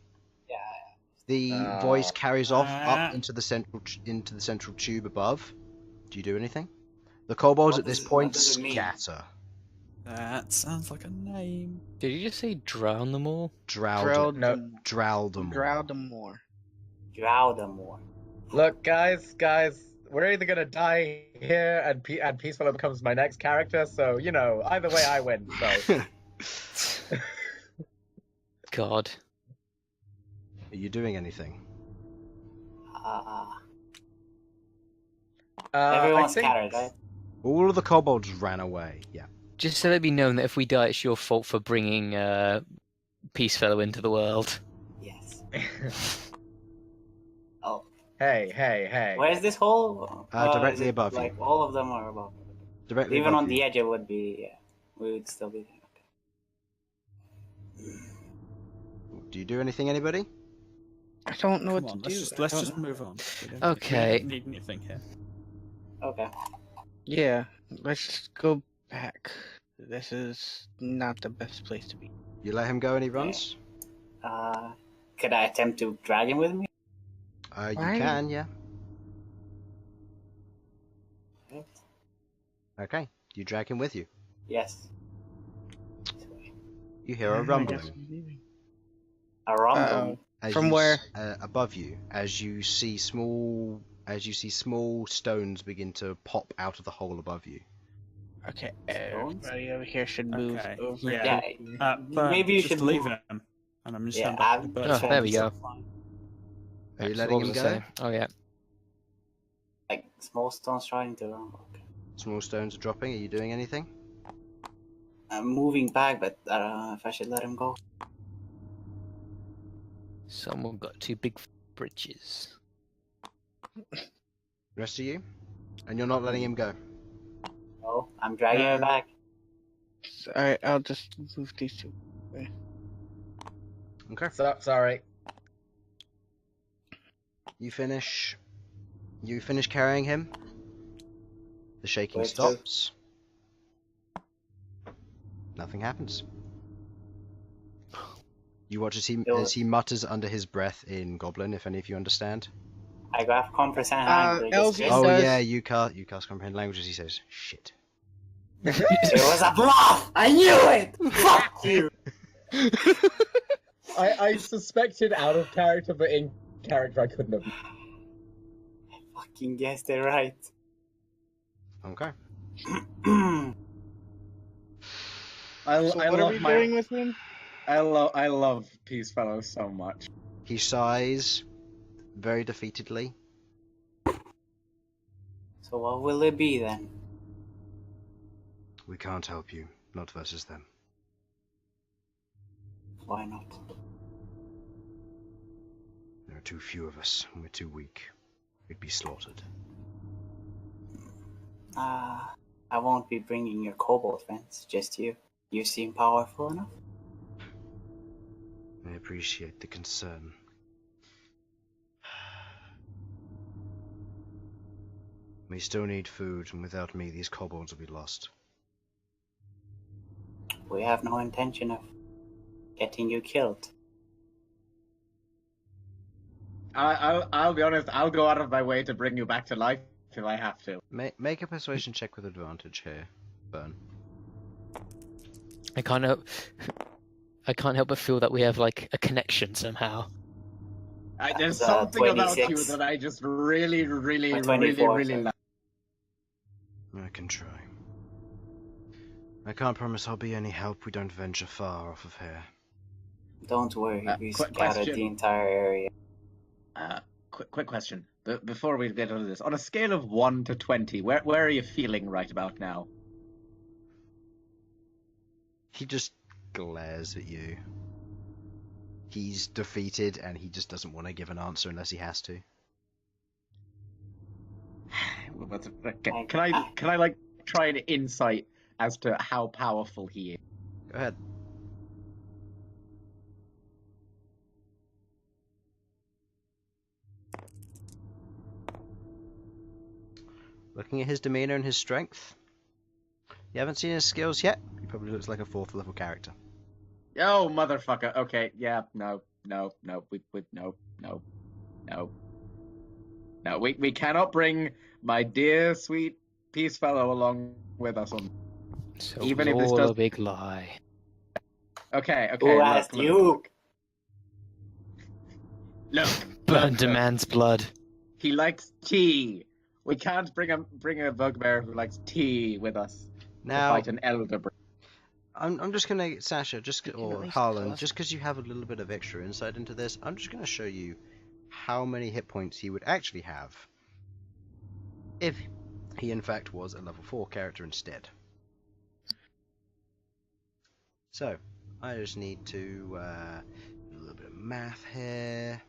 Yeah. The voice carries off up into the central tube above. Do you do anything? The kobolds at this point does it mean? scatter. That sounds like a name. Did you just say drown them all? Draldamore. Draldamore. Drowdamore. Look, guys, we're either gonna die here, and Peaceful becomes my next character. So either way, I win. So. God. Are you doing anything? Everyone's scattered, right? All of the kobolds ran away. Yeah. Just so let it be known that if we die, it's your fault for bringing Peacefellow into the world. Yes. Oh. Hey. Where's this hole? Directly above you. Like all of them are above. Directly Even above on you. the edge, it would be. Yeah, we would still be there. Do you do anything, anybody? I don't know Come what on, to do. let's just move on. We don't Okay. need anything here. Okay. Yeah, let's just go back. This is not the best place to be. You let him go and he runs? Could I attempt to drag him with me? You Why? can, yeah. Yes. Okay. You drag him with you. Yes. You hear a rumbling. A rumble. From where? Above you, as you see small stones begin to pop out of the hole above you. Okay, everybody over here should move Okay. over. Yeah. But Maybe you just should leave move. him, and I'm just Yeah, stand up. I'm- Oh, there we go. Are you So letting what him was I go? saying? Oh yeah. Like small stones trying to rumble. Okay. Small stones are dropping. Are you doing anything? I'm moving back, but I don't know if I should let him go. Someone got two big bridges. The rest of you? And you're not letting him go? No, I'm dragging him back. Alright, I'll just move these two. Okay. Sorry. You finish carrying him. The shaking Wait, stops. Nothing happens. You watch as he mutters under his breath in Goblin, if any of you understand. I grab comprehend language. Elsyan Oh does. yeah, you cast comprehend languages. He says, "Shit." It was a bluff! I knew it! Fuck you! I suspected out of character, but in character I couldn't have. I fucking guessed it right. Okay. So what are we doing with him? I love Peacefellow so much. He sighs, very defeatedly. So what will it be then? We can't help you, not versus them. Why not? There are too few of us, and we're too weak. We'd be slaughtered. I won't be bringing your kobold friends, just you. You seem powerful enough. I appreciate the concern. We still need food, and without me, these kobolds will be lost. We have no intention of getting you killed. I'll be honest. I'll go out of my way to bring you back to life if I have to. Make a persuasion check with advantage here, Bern. I can't help but feel that we have like a connection somehow. There's That's, something about 26. you that I just really Or like. 24, I can try. I can't promise I'll be any help. We don't venture far off of here. Don't worry, we quick scattered question. the entire area. Quick question. Before we get into this, on a scale of 1 to 20, where are you feeling right about now? He just glares at you. He's defeated, and he just doesn't want to give an answer unless he has to. Can I like try an insight as to how powerful he is? Go ahead. Looking at his demeanor and his strength, You haven't seen his skills yet? He probably looks like a 4th level character. Yo, motherfucker. Okay, yeah, no. We cannot bring my dear, sweet peace fellow along with us on. So Even it if was this all does. a big lie. Okay. Who look, asked look, you? Look. Bern look. demands blood. He likes tea. We can't bring a bugbear who likes tea with us to Now, fight an elder. I'm just gonna, Sasha, can at or least Harlan, tell us just because you have a little bit of extra insight into this, I'm just gonna show you how many hit points he would actually have if he in fact was a level 4 character instead. So, I just need to do a little bit of math here.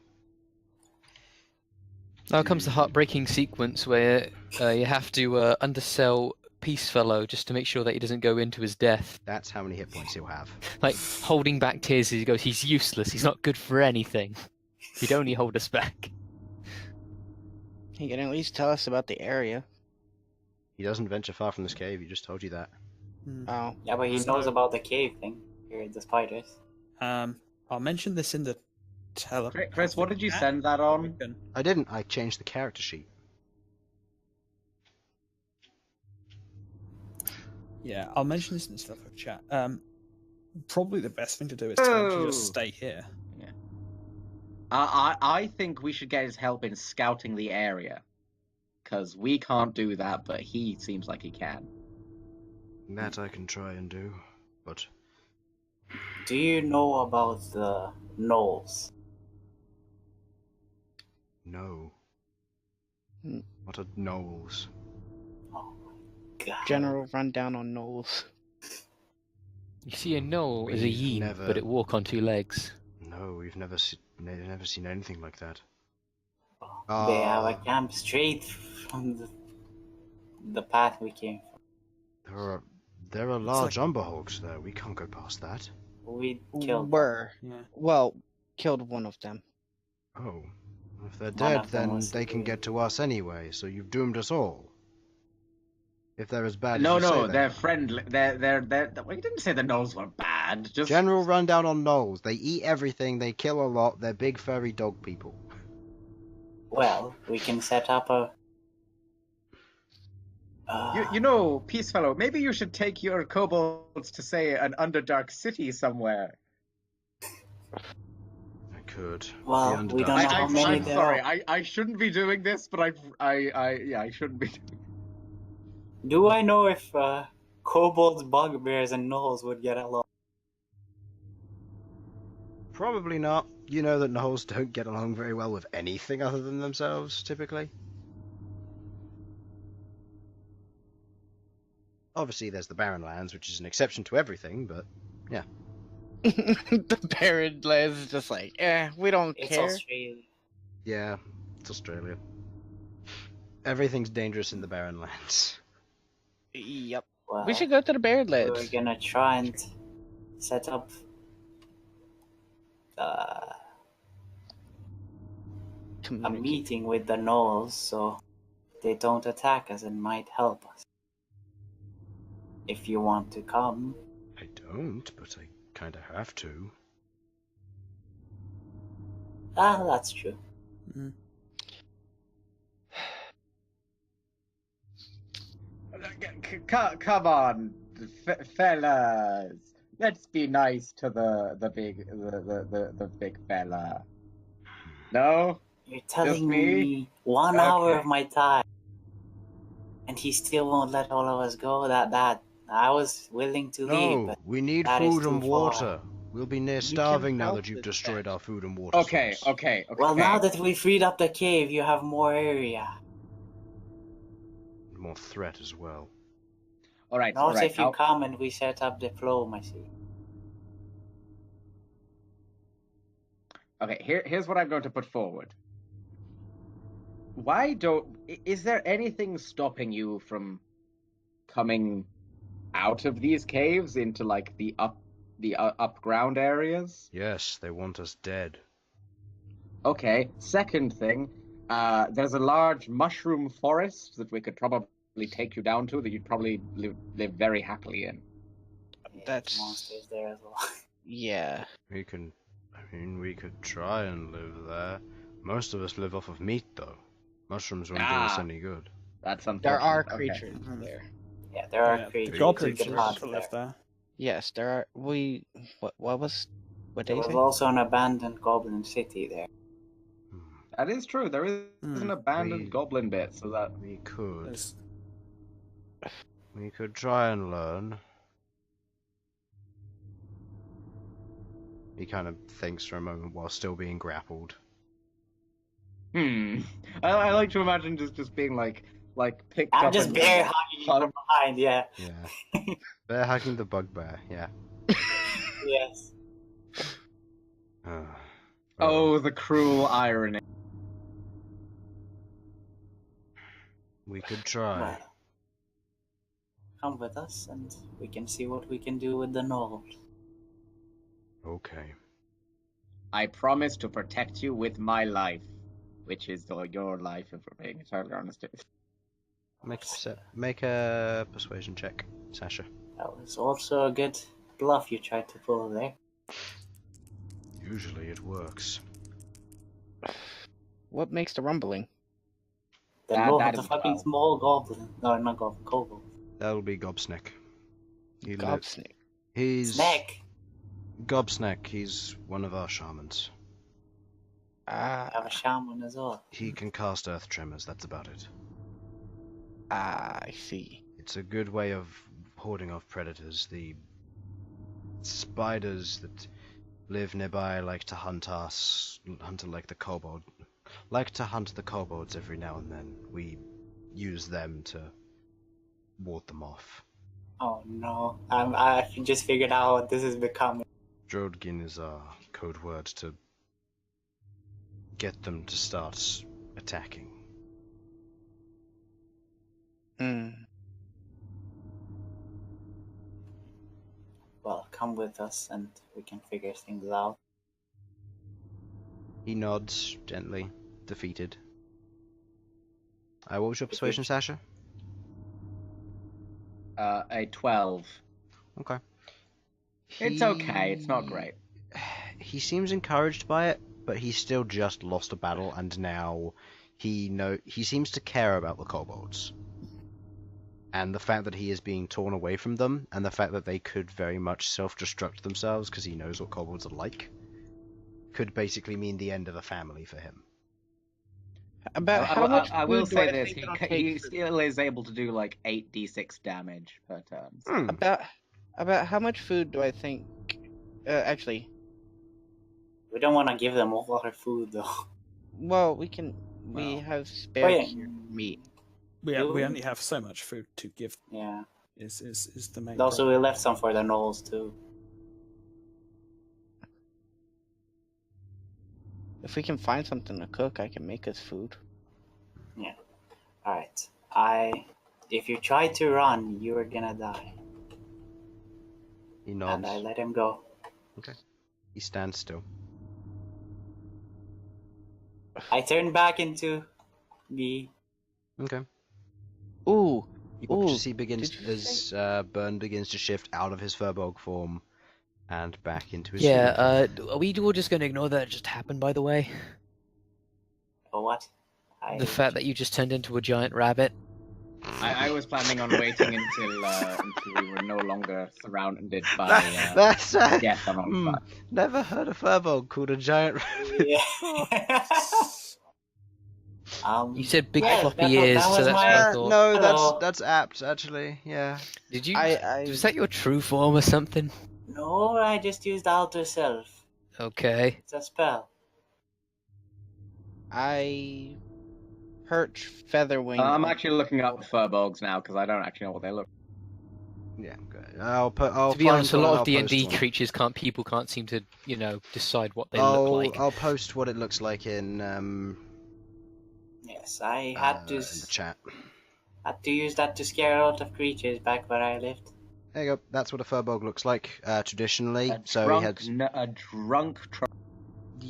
Now comes the heartbreaking sequence where you have to undersell Peacefellow just to make sure that he doesn't go into his death. That's how many hit points he'll have. Like, holding back tears as he goes, he's useless, he's not good for anything. He'd only hold us back. He can at least tell us about the area. He doesn't venture far from this cave, he just told you that. Oh. Yeah, but he knows about the cave thing. Here, the spiders. I'll mention this in the Chris, what did you send that on? I didn't, I changed the character sheet. Yeah, I'll mention this in the stuff of chat. Probably the best thing to do is to actually just stay here. Yeah. I think we should get his help in scouting the area. Because we can't do that, but he seems like he can. That I can try and do, but... Do you know about the gnolls? No. Hmm. What are gnolls? Oh my god. General rundown on gnolls. You see, a gnoll is a We've yin, never- but it walk on 2 legs. No, we've never seen anything like that. They have a camp straight from the path we came from. There are large umberhogs there. We can't go past that. We killed Were. Yeah. Well, killed one of them. Oh, if they're One dead, of them then was they can the- get to us anyway. So you've doomed us all. If they're as bad No, as you say they they're are. friendly. They're. We didn't say the gnolls were bad. Just General rundown on gnolls. They eat everything. They kill a lot. They're big furry dog people. Well, we can set up a. You know, Peacefellow, maybe you should take your kobolds to, say, an Underdark city somewhere. I could. Well, The we Underdark don't know City. how many I'm there sorry. are. I shouldn't be doing this, but I shouldn't be. Do I know if kobolds, bugbears, and gnolls would get along? Probably not. You know that gnolls don't get along very well with anything other than themselves, typically. Obviously, there's the Barren Lands, which is an exception to everything, but yeah. The Barren Lands is just like, we don't It's care. Australia. Yeah, it's Australia. Everything's dangerous in the Barren Lands. Yep. Well, We should go to the Barren we're Lands. gonna try and set up a Communicate. meeting with the gnolls so they don't attack us and might help us. If you want to come. I don't, but I kinda have to. Ah, that's true. Come on, fellas. Let's be nice to the big fella. No? You're telling me? me 1 hour Okay. of my time, and he still won't let all of us go. That I was willing to leave, No, but we need that is food too and far. water. We'll be near starving now help that you've with destroyed that. our food and water Okay. source. well, now that we freed up the cave, you have more area. More threat as well. All right. Not if you come and we set up diplomacy. Okay, here's what I'm going to put forward. Is there anything stopping you from coming out of these caves into like the up ground areas? Yes, they want us dead. Okay. Second thing, there's a large mushroom forest that we could probably take you down to that you'd probably live very happily in. Yeah, That's- monsters there as well. Yeah. We could try and live there. Most of us live off of meat, though. Mushrooms won't do us any good. That's unfortunate. There are Okay. creatures Mhm. there. Yeah, there are Yeah, creatures. the you goblins could used hunt to live there. Yes, there are. What There they was say? also an abandoned goblin city there. Hmm. That is true. There is an abandoned We- goblin bit, so that We could. There's- We could try and learn. He kind of thinks for a moment while still being grappled. I like to imagine just being like picked I'm up. just and- bear hugging you from behind, yeah. Yeah. They're hugging the bugbear, yeah. Yes. Oh, the cruel irony. We could try. Well, come with us and we can see what we can do with the knoll. Okay. I promise to protect you with my life, which is your life, if we're being entirely honest. Make a persuasion check, Sasha. That was also a good bluff you tried to pull there. Usually it works. What makes the rumbling? The That lord of the is fucking 12. small goblin. No, not goblin, kobold. That'll be Gobsnack. Gobsnake. He's Snack! Gobsnack. He's one of our shamans. I have a shaman as well. He can cast earth tremors. That's about it. I see. It's a good way of hoarding off predators. The spiders that live nearby like to hunt us, like the kobold. Like to hunt the kobolds every now and then. We use them to ward them off. Oh no. I just figured out what this is becoming. Drodgin is our code word to get them to start attacking. Well, come with us and we can figure things out. He nods gently, defeated. What was your persuasion, Sasha? A 12. Okay. It's okay. It's not great. He seems encouraged by it, but he's still just lost a battle, and now he seems to care about the kobolds. And the fact that he is being torn away from them, and the fact that they could very much self-destruct themselves because he knows what kobolds are like, could basically mean the end of a family for him. About how much I will food do say I this: think it'll he take for- still is able to do like 8d6 damage per turn. About how much food do I think? Actually, We don't want to give them all our food though. well, we Well. have spare yeah. cured meat. We Do we? only have so much food to give. Yeah. Is the main. And also, problem. we left some for the gnolls too. If we can find something to cook, I can make us food. Alright. If you try to run, you are gonna die. He nods. And I let him go. He stands still. I turn back into me. Okay. Ooh, You watch Ooh, as he begins, did you as Bern begins to shift out of his Furbolg form and back into his. Yeah, human form. are we all just going to ignore that it just happened, by the way? Or what? The fact that you just turned into a giant rabbit? I was planning on waiting until we were no longer surrounded by That's death on all sides. Never heard a Furbolg called a giant rabbit. Yeah. You said big yeah, floppy that ears, was so that's what my- I thought. No, Hello. that's apt actually. Yeah. Did you? I Was that your true form or something? No, I just used Alter Self. Okay. It's a spell. I perch featherwing. I'm on- actually looking up furbolgs now because I don't actually know what they look. Yeah. Good. I'll To be honest, a lot of D&D creatures. creatures can't seem to, decide what they look like. I'll post what it looks like in Yes, I had in the chat. to use that to scare a lot of creatures back where I lived. There you go. That's what a Furbolg looks like traditionally. A So drunk, he had. a drunk.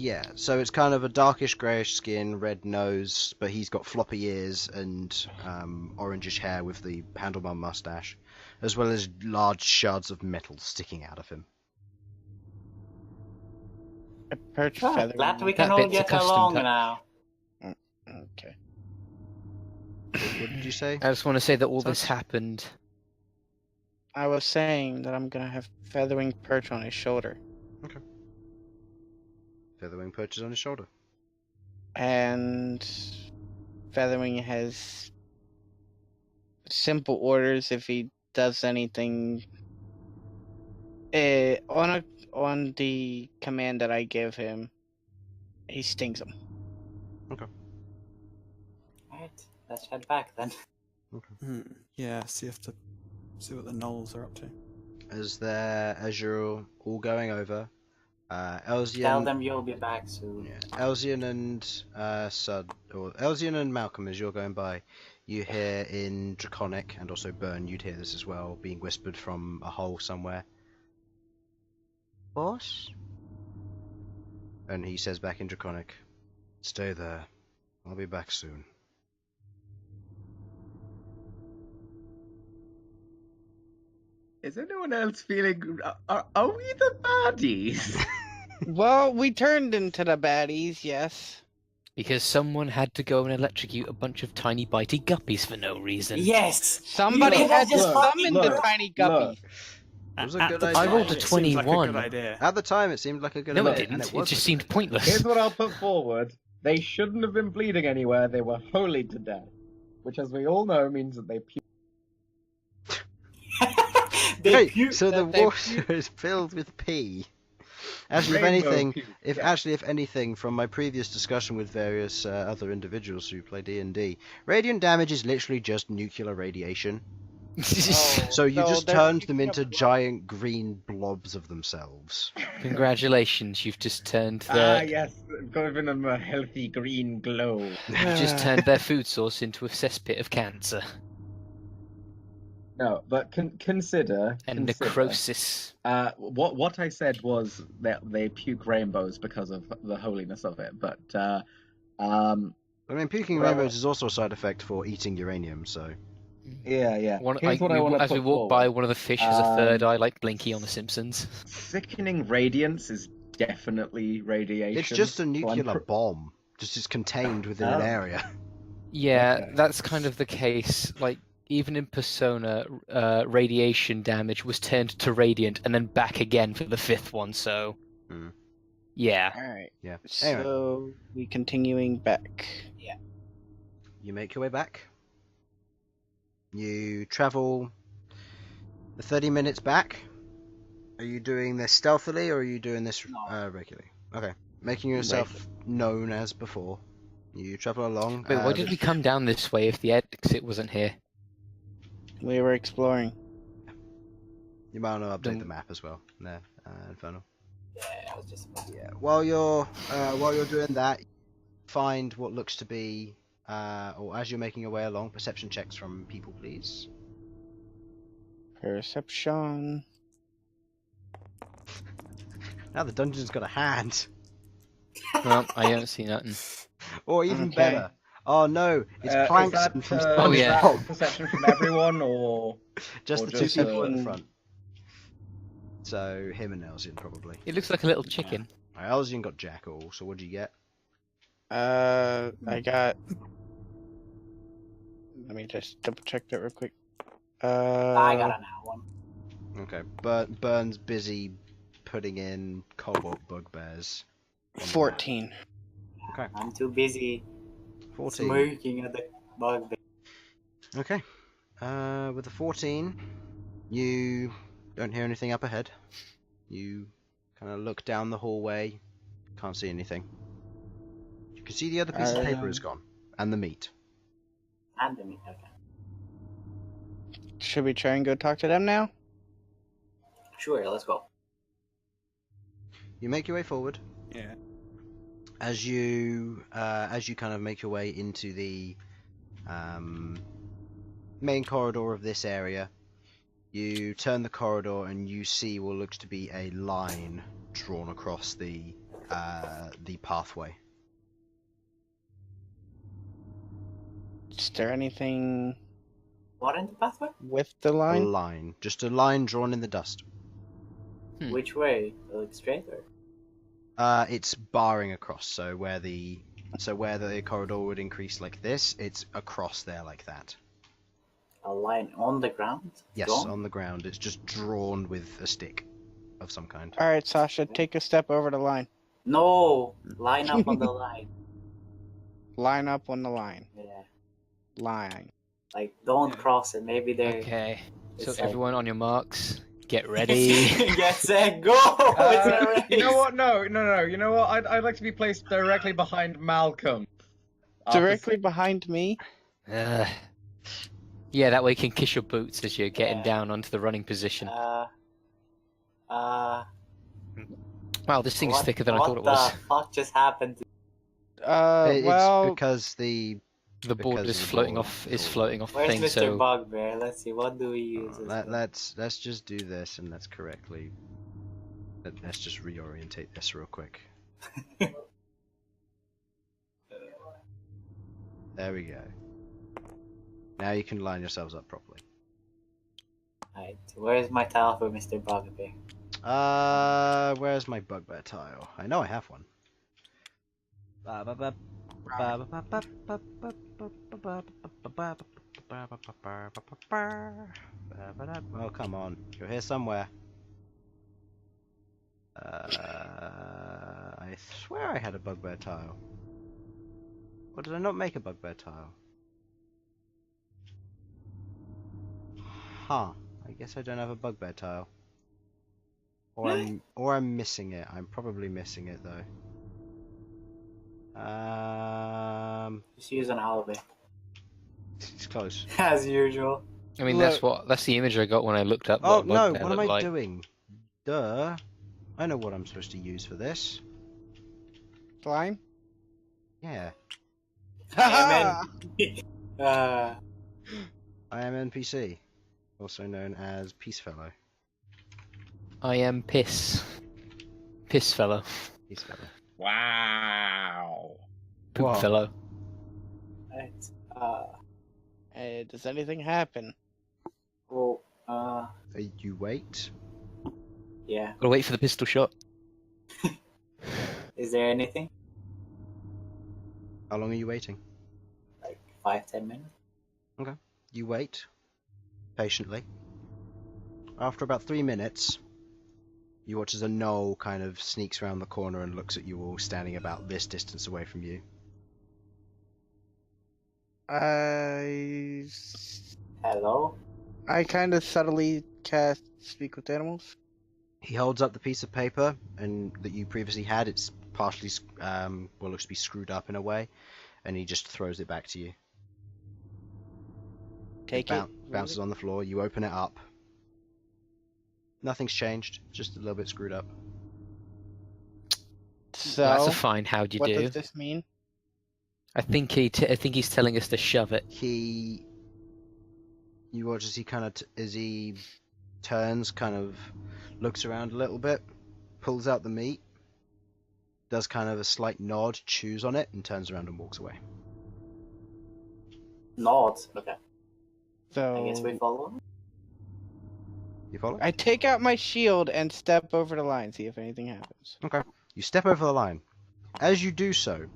Yeah, so it's kind of a darkish greyish skin, red nose, but he's got floppy ears and orangish hair with the handlebar mustache, as well as large shards of metal sticking out of him. A perch feather. Glad we That can all bit's a get custom along cut. now. Okay. What did you say? I just want to say that all Sorry? this happened. I was saying that I'm gonna have feathering perch on his shoulder. Featherwing perches on his shoulder. And Feathering has simple orders if he does anything on the command that I give him. He stings him. Alright, let's head back then. Yeah, see what the gnolls are up to. As you're all going over, Elsyan. Tell them you'll be back soon. Yeah, Elsyan and Sudz, or Elsyan and Malcom, as you're going by, you hear in Draconic, and also Bern, you'd hear this as well, being whispered from a hole somewhere. Boss? And he says back in Draconic, "Stay there. I'll be back soon." Is anyone else feeling? Are we the baddies? Well, we turned into the baddies, yes. Because someone had to go and electrocute a bunch of tiny bitey guppies for no reason. Yes! Somebody You know, had to just summon the look, tiny guppy. It was a good the idea. I rolled a time, it seemed like a 21. good idea. At the time, it seemed like a good No, idea. it and didn't. It wasn't. just seemed pointless. Here's what I'll put forward. They shouldn't have been bleeding anywhere. They were wholly to death. Which, as we all know, means that they puke. Hey, so the water is filled with pee. Actually, if anything, from my previous discussion with various other individuals who play D&D, radiant damage is literally just nuclear radiation. So you just turned them into giant green blobs of themselves. Congratulations, you've just turned their Yes, giving them a healthy green glow. you've just turned their food source into a cesspit of cancer No, but consider and necrosis. What I said was that they puke rainbows because of the holiness of it, but I mean, puking Well- rainbows is also a side effect for eating uranium, so... yeah. As we walk by, one of the fish has a third eye, like Blinky on The Simpsons. Sickening radiance is definitely radiation. It's just a so I'm nuclear bomb. Just is contained within an area. Yeah, Okay. that's kind of the case. Like, even in Persona, radiation damage was turned to radiant and then back again for the fifth one, so... Hmm. Yeah. Alright, Yeah. Anyway, so we continuing back. you make your way back. You travel the 30 minutes back. Are you doing this stealthily, or are you doing this regularly? Okay. Making yourself known as before. You travel along. Wait, why did we come down this way if the exit wasn't here? We were exploring. You might want to update the map as well. There, Infernal. Yeah, I was just about to. Yeah. While you're doing that, find what looks to be, or as you're making your way along, perception checks from people, please. Perception. Now the dungeon's got a hand. Well, I don't see nothing. Or even Okay. better. Oh no, it's is Plankton that, from Oh, is yeah. that perception from everyone, or Just or the just, two people at the uh, front. So him and Elsyan probably. It looks like a little chicken. Right, Elsyan got Jackal. So what do you get? I got. Let me just double check that real quick. I got an hour one. Okay, Bern's busy putting in cobalt bugbears. on the map. 14. Okay, I'm too busy 14. smirking at the bug. Okay. With the 14, you don't hear anything up ahead. You kind of look down the hallway. Can't see anything. You can see the other piece of paper is gone, and the meat. And the meat, okay. Should we try and go talk to them now? Sure, let's go. You make your way forward. Yeah. As you kind of make your way into the main corridor of this area, you turn the corridor and you see what looks to be a line drawn across the pathway. Is there anything What in the pathway? with the A line? line, just a line drawn in the dust. Which way? Like straight or? It's barring across, so where the corridor would increase like this, it's across there like that. A line on the ground? Yes, Drawn? on the ground. It's just drawn with a stick of some kind. All right, Sasha, take a step over the line. No! Line up on the line. Line up on the line. Yeah. Line. Like, don't cross it. Maybe they're... Okay, so It's like- everyone on your marks, get ready. Get set, go! It's a race! You know what? No. You know what? I'd like to be placed directly behind Malcom. Directly behind me? Yeah, that way you can kiss your boots as you're getting Yeah. down onto the running position. Wow, Wow, this thing's thicker than I thought it was. What the fuck just happened? It's Well, because the The board because is of the floating board. off. Is floating off the Where's thing. Mr. So Bugbear? Let's see, what do we use? as well? let's just do this, and let's correctly. Let's just reorientate this real quick. There we go. Now you can line yourselves up properly. Alright, where's my tile for Mr. Bugbear? Where's my bugbear tile? I know I have one. Oh, come on. You're here somewhere. I swear I had a bugbear tile. Or did I not make a bugbear tile? Huh. I guess I don't have a bugbear tile. Or I'm missing it. I'm probably missing it though. Just use an Aleuir. It's close. As usual. I mean, that's the image I got when I looked up. Oh What no! bugbear What am I looked like. doing? Duh! I know what I'm supposed to use for this. line? Yeah. I I am NPC, also known as Peacefellow. I am piss. Piss fellow. Peacefellow. Wow. Poop Whoa. fellow. Hey, does anything happen? Well, You wait. yeah. Gotta wait for the pistol shot. Is there anything? How long are you waiting? Like 5-10 minutes? You wait patiently. After about 3 minutes, you watch as a gnoll kind of sneaks around the corner and looks at you all standing about this distance away from you. Hello? I kind of subtly cast Speak with Animals. He holds up the piece of paper and that you previously had. It's partially, looks to be screwed up in a way, and he just throws it back to you. Take It it. bounces on the floor. You open it up. Nothing's changed. Just a little bit screwed up. So, That's a fine. How'd you what do? does this mean? I think he's telling us to shove it. You watch as he kind of as he turns, kind of looks around a little bit, pulls out the meat, does kind of a slight nod, chews on it, and turns around and walks away. Nods. Okay. So, I guess we follow him. You follow? I take out my shield and step over the line, see if anything happens. Okay. You step over the line. As you do so,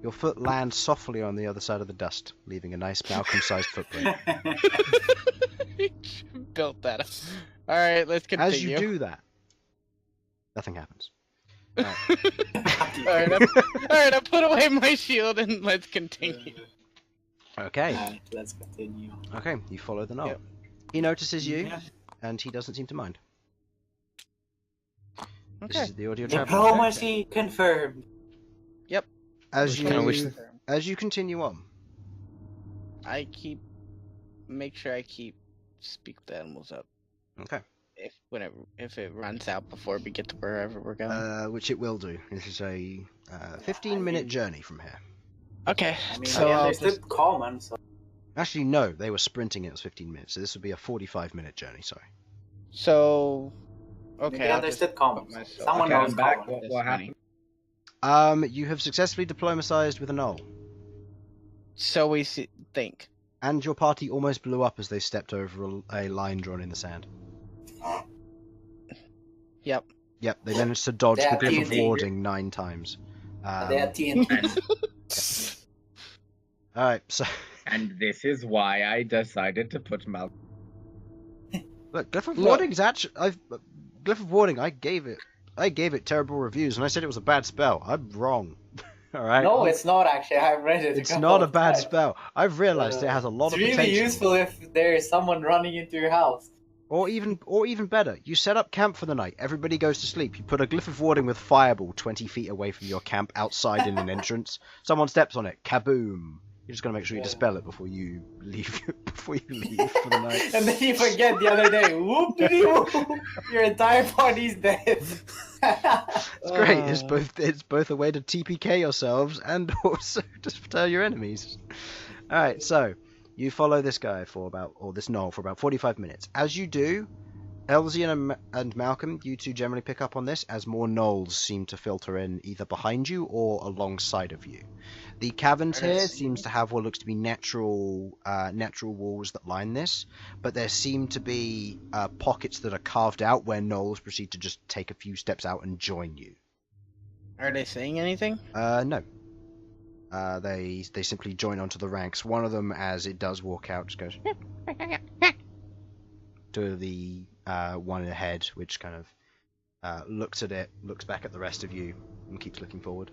your foot lands softly on the other side of the dust, leaving a nice Malcolm-sized footprint. Built that up. Alright, let's continue. As you do that, nothing happens. Alright, I put away my shield and let's continue. Okay. Alright, let's continue. Okay, you follow the knob. Yep. He notices you, Yeah. and he doesn't seem to mind. This Okay. is the audio travel. Diplomacy confirmed. As Kinda wish- you continue on, Make sure I keep Speak with Animals up. okay, If it runs out before we get to wherever we're going. which it will do. This is a 15-minute journey from here. Okay, I mean, so I I'll understood just, common, so... Actually, no, they were sprinting. It was 15 minutes, so this would be a 45-minute journey. Sorry. so Maybe okay. I I'll just understood common. put myself- Someone Okay, knows I'm back. common. What happened? You have successfully diplomatized with a gnoll. So we think. And your party almost blew up as they stepped over a line drawn in the sand. Yep. Yep, they managed to dodge They the have glyph of TNT. warding 9 times. They had TNT. Alright, so... And this is why I decided to put Malcom. Look, glyph of warding's actually... Glyph of warding, I gave it terrible reviews, and I said it was a bad spell. I'm wrong. Alright? No, it's not actually. I've read it. It's not a bad spell. I've realized it has a lot of It's potential. really useful if there is someone running into your house. Or even better, you set up camp for the night. Everybody goes to sleep. You put a glyph of warding with fireball 20 feet away from your camp, outside in an entrance. Someone steps on it, kaboom! You just gotta make sure you dispel it before you leave. Before you leave for the night. And then you forget the other day. Whoop-de-doo! Your entire party's dead. It's great. It's both a way to TPK yourselves and also to tell your enemies. All right, so you follow this guy this gnoll for about 45 minutes. As you do, Elsyan and Malcom, you two generally pick up on this as more gnolls seem to filter in either behind you or alongside of you. The caverns here seems to have what looks to be natural walls that line this, but there seem to be pockets that are carved out where gnolls proceed to just take a few steps out and join you. Are they saying anything? No. They simply join onto the ranks. One of them, as it does walk out, just goes to the one ahead, which kind of looks at it, looks back at the rest of you, and keeps looking forward.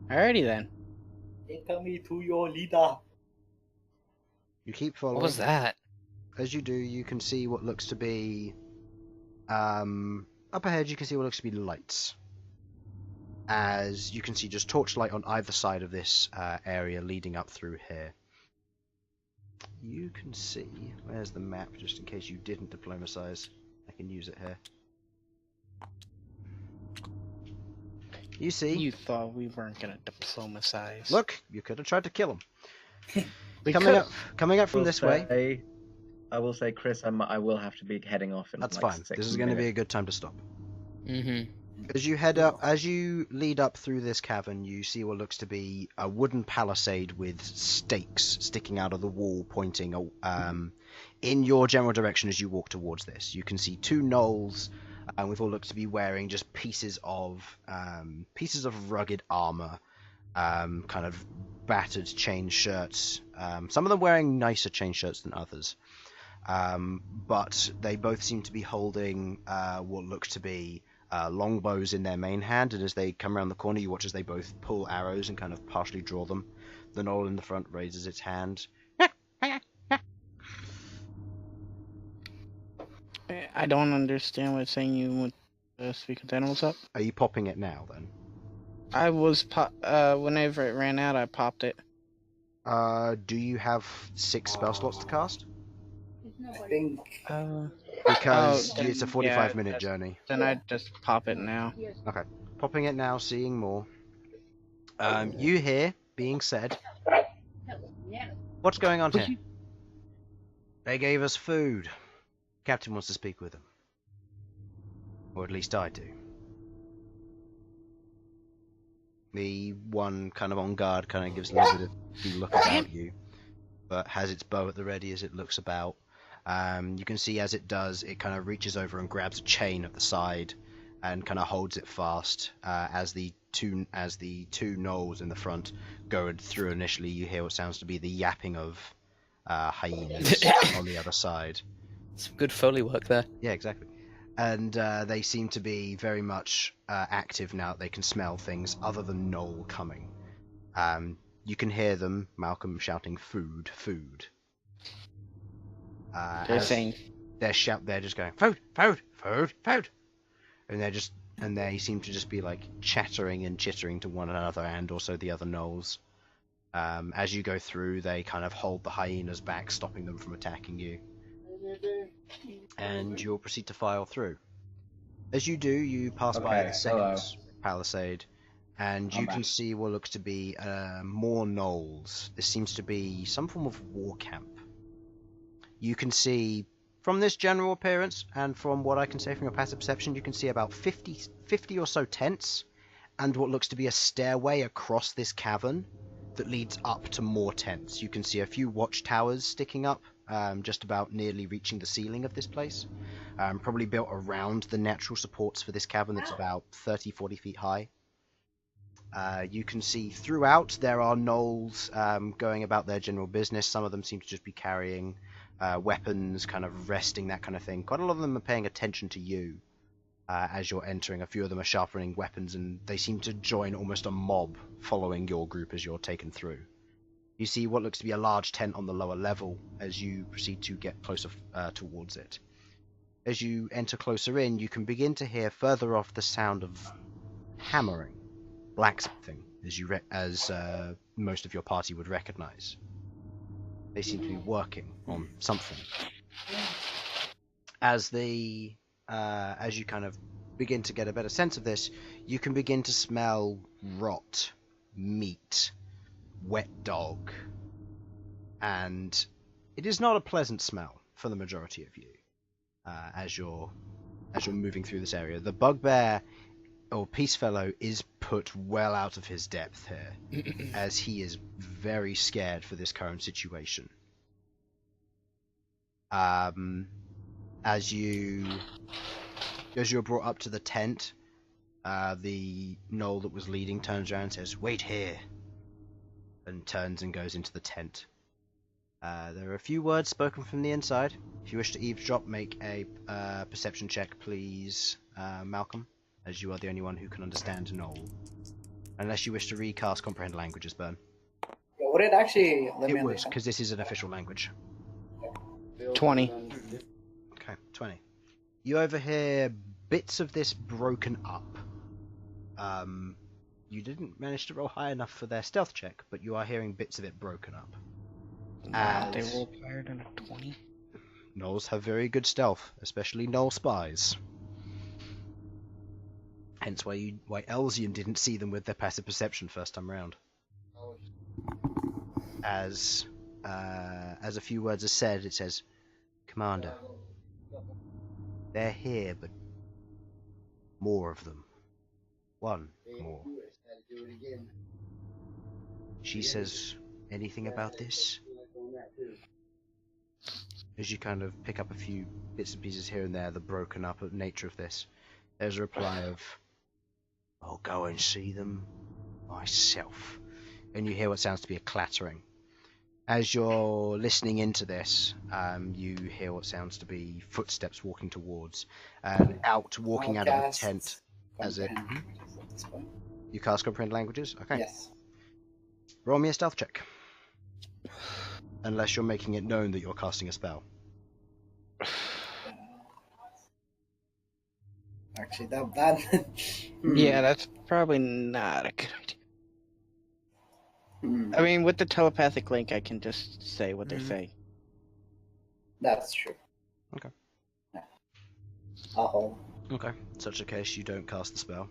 Alrighty then. Take me to your leader. You keep following. What was that? As you do, you can see what looks to be up ahead. You can see what looks to be lights. As you can see, just torchlight on either side of this area leading up through here. You can see. Where's the map? Just in case you didn't diplomatize, I can use it here. You see. You thought we weren't gonna diplomatize. Look, you could have tried to kill him. We Coming up from this way. I will say, Chris, I will have to be heading off in That's like fine. 6 This is going to be a minutes. good time to stop. Mm-hmm. As you lead up through this cavern, you see what looks to be a wooden palisade with stakes sticking out of the wall, pointing in your general direction as you walk towards this. You can see 2 gnolls, with what looks to be wearing just pieces of rugged armor, kind of battered chain shirts. Some of them wearing nicer chain shirts than others, but they both seem to be holding what looks to be longbows in their main hand, and as they come around the corner, you watch as they both pull arrows and kind of partially draw them. The gnoll in the front raises its hand. I don't understand what saying you want to speak with animals up. Are you popping it now, then? I was whenever it ran out, I popped it. Do you have 6 spell slots to cast? I think. Because then, it's a 45-minute journey. Then I just pop it now. Okay. Popping it now, seeing more. You hear being said. What's going on here? They gave us food. Captain wants to speak with them. Or at least I do. The one kind of on guard kind of gives a little bit of a look about you, but has its bow at the ready as it looks about. You can see as it does, it kind of reaches over and grabs a chain at the side and kind of holds it fast. As the two gnolls in the front go through initially, you hear what sounds to be the yapping of hyenas on the other side. Some good Foley work there. Yeah, exactly. And they seem to be very much active now that they can smell things other than gnoll coming. You can hear them, Malcom, shouting, "Food, food." They're saying... They're just going, "Food, food, food, food." And they seem to just be like chattering and chittering to one another and also the other gnolls. As you go through, they kind of hold the hyenas back, stopping them from attacking you. And you'll proceed to file through. As you do, you pass by the second palisade, and you can see what looks to be more gnolls. This seems to be some form of war camp. You can see From this general appearance, and from what I can say from your passive perception, you can see about 50 or so tents, and what looks to be a stairway across this cavern that leads up to more tents. You can see a few watchtowers sticking up, just about nearly reaching the ceiling of this place. Probably built around the natural supports for this cavern that's about 30-40 feet high. You can see throughout there are gnolls going about their general business. Some of them seem to just be carrying weapons, kind of resting, that kind of thing. Quite a lot of them are paying attention to you as you're entering. A few of them are sharpening weapons, and they seem to join almost a mob following your group as you're taken through. You see what looks to be a large tent on the lower level as you proceed to get closer towards it. As you enter closer in, you can begin to hear further off the sound of hammering, blacksmithing, as most of your party would recognize. They seem to be working on something. As you kind of begin to get a better sense of this, you can begin to smell rot, meat, wet dog, and it is not a pleasant smell for the majority of you as you're moving through this area. The bugbear or Peacefellow is put well out of his depth here, as he is very scared for this current situation. As you're brought up to the tent, the gnoll that was leading turns around and says, "Wait here," and turns and goes into the tent. There are a few words spoken from the inside. If you wish to eavesdrop, make a perception check, please, Malcom, as you are the only one who can understand gnoll. Unless you wish to recast Comprehend Languages, Bern. Yeah, would it actually let me It would, understand? because this is an official language. 20. Okay, 20. You overhear bits of this broken up. You didn't manage to roll high enough for their stealth check, but you are hearing bits of it broken up. They rolled higher than a 20. Gnolls have very good stealth, especially gnoll spies. Hence why Elsyan didn't see them with their passive perception first time round. As a few words are said, it says, "Commander, they're here, but more of them. One more. She says anything about this?" As you kind of pick up a few bits and pieces here and there, the broken up nature of this, there's a reply of, "I'll go and see them myself." And you hear what sounds to be a clattering. As you're listening into this, you hear what sounds to be footsteps walking towards, and walking out of the tent. As it, you cast Comprehend Languages? Okay. Yes. Roll me a stealth check. Unless you're making it known that you're casting a spell. Actually, that bad. Yeah, that's probably not a good idea. I mean, with the telepathic link, I can just say what they say. That's true. Okay. Yeah. I'll hold. Okay. In such a case, you don't cast the spell.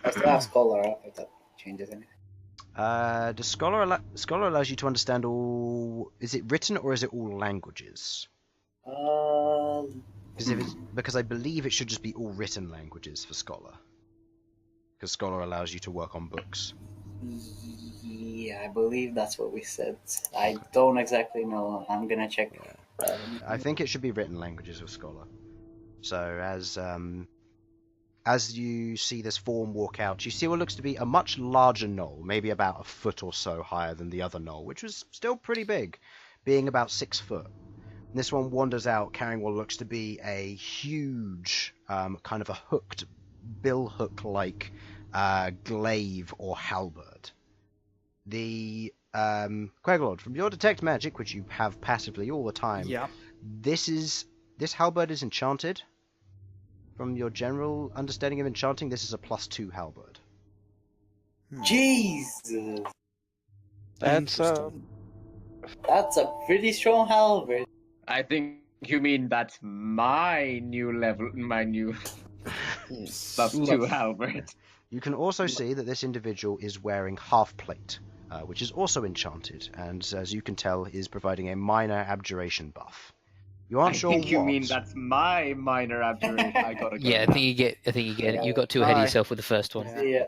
I still have Scholar up if that changes anything. Does Scholar allows you to understand all... Is it written or is it all languages? Because I believe it should just be all written languages for Scholar. Because Scholar allows you to work on books. Yeah, I believe that's what we said. I don't exactly know. I'm gonna check. Yeah. I think it should be written languages with Scholar. So as you see this form walk out, you see what looks to be a much larger gnoll, maybe about a foot or so higher than the other gnoll, which was still pretty big, being about 6 foot. And this one wanders out carrying what looks to be a huge, kind of a hooked, bill hook-like glaive or halberd. The Queglod, from your detect magic, which you have passively all the time, Yeah. this halberd is enchanted. From your general understanding of enchanting, this is a +2 halberd. Jesus, That's that's a pretty strong halberd. I think you mean that's my new level, my new +2 halberd. You can also see that this individual is wearing half plate, which is also enchanted, and as you can tell, is providing a minor abjuration buff. You aren't I sure think you what. mean that's my minor abjuration. I gotta go. Yeah, I think you get it. You got too ahead of yourself with the first one. Yeah.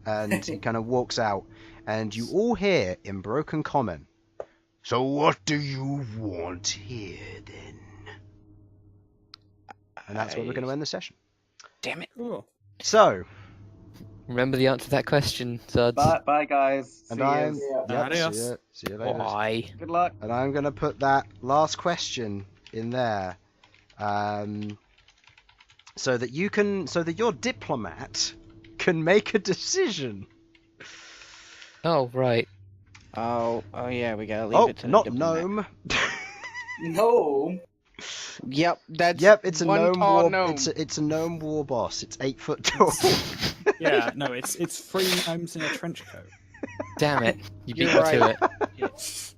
And he kind of walks out, and you all hear in broken common, "So what do you want here, then?" And that's where we're going to end the session. Damn it. Cool. So, Remember the answer to that question, Sudz. Bye, guys. and See I'm... yous. Yep, Adios. see you later. Why? Good luck. And I'm going to put that last question in there, so that your diplomat can make a decision. Oh, right. Oh yeah, we gotta leave it to the not diplomat. gnome. No. Yep, that's It's a one gnome tall war. gnome. It's a gnome war boss. It's 8 foot tall. Yeah, no, it's 3 gnomes in a trench coat. Damn it. You beat You're me to it.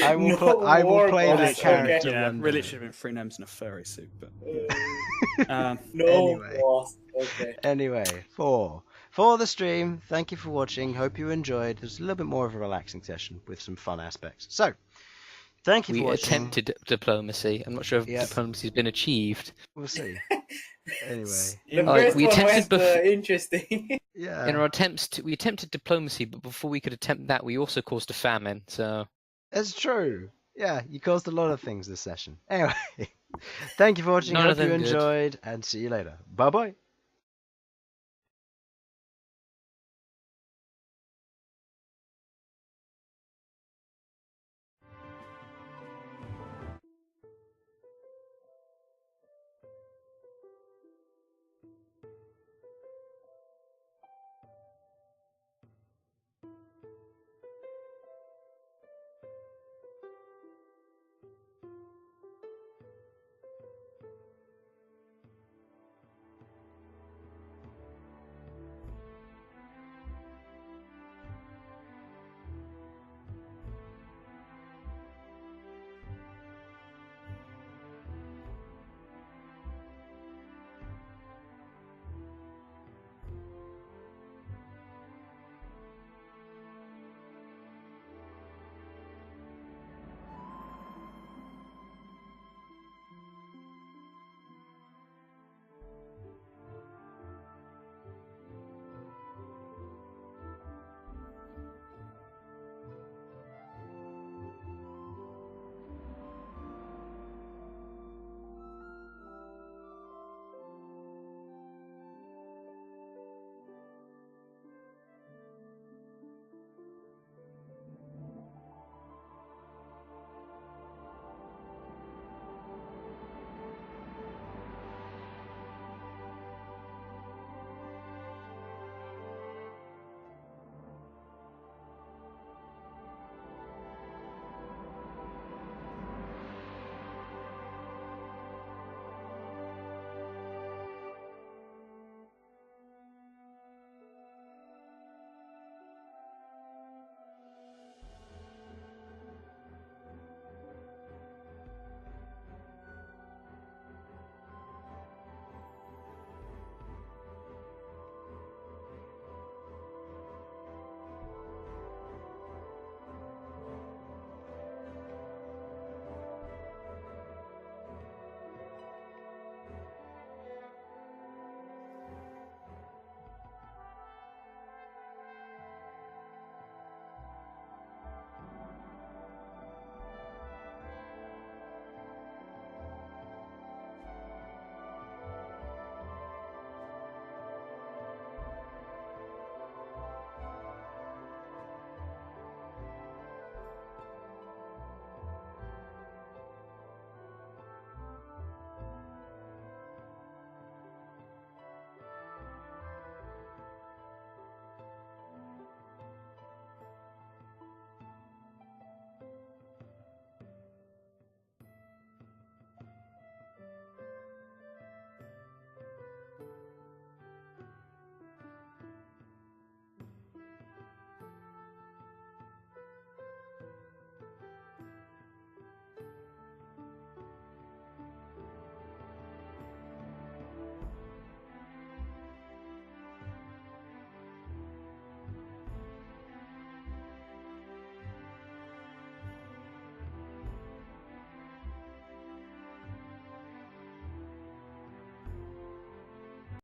I will No I will war play boss, that okay. character. Yeah, one really day. should have been 3 gnomes in a furry suit, but No Anyway. boss. Okay. Anyway, for the stream, thank you for watching. Hope you enjoyed. It was a little bit more of a relaxing session with some fun aspects. So, thank you We for watching. attempted diplomacy. I'm not sure if Yep. diplomacy's been achieved. We'll see. Anyway, The Alright, first we one attempted was interesting. yeah. In our attempts, we attempted diplomacy, but before we could attempt that, we also caused a famine. So That's true. Yeah, you caused a lot of things this session. Anyway, thank you for watching. None Hope of them you good. enjoyed, and see you later. Bye bye.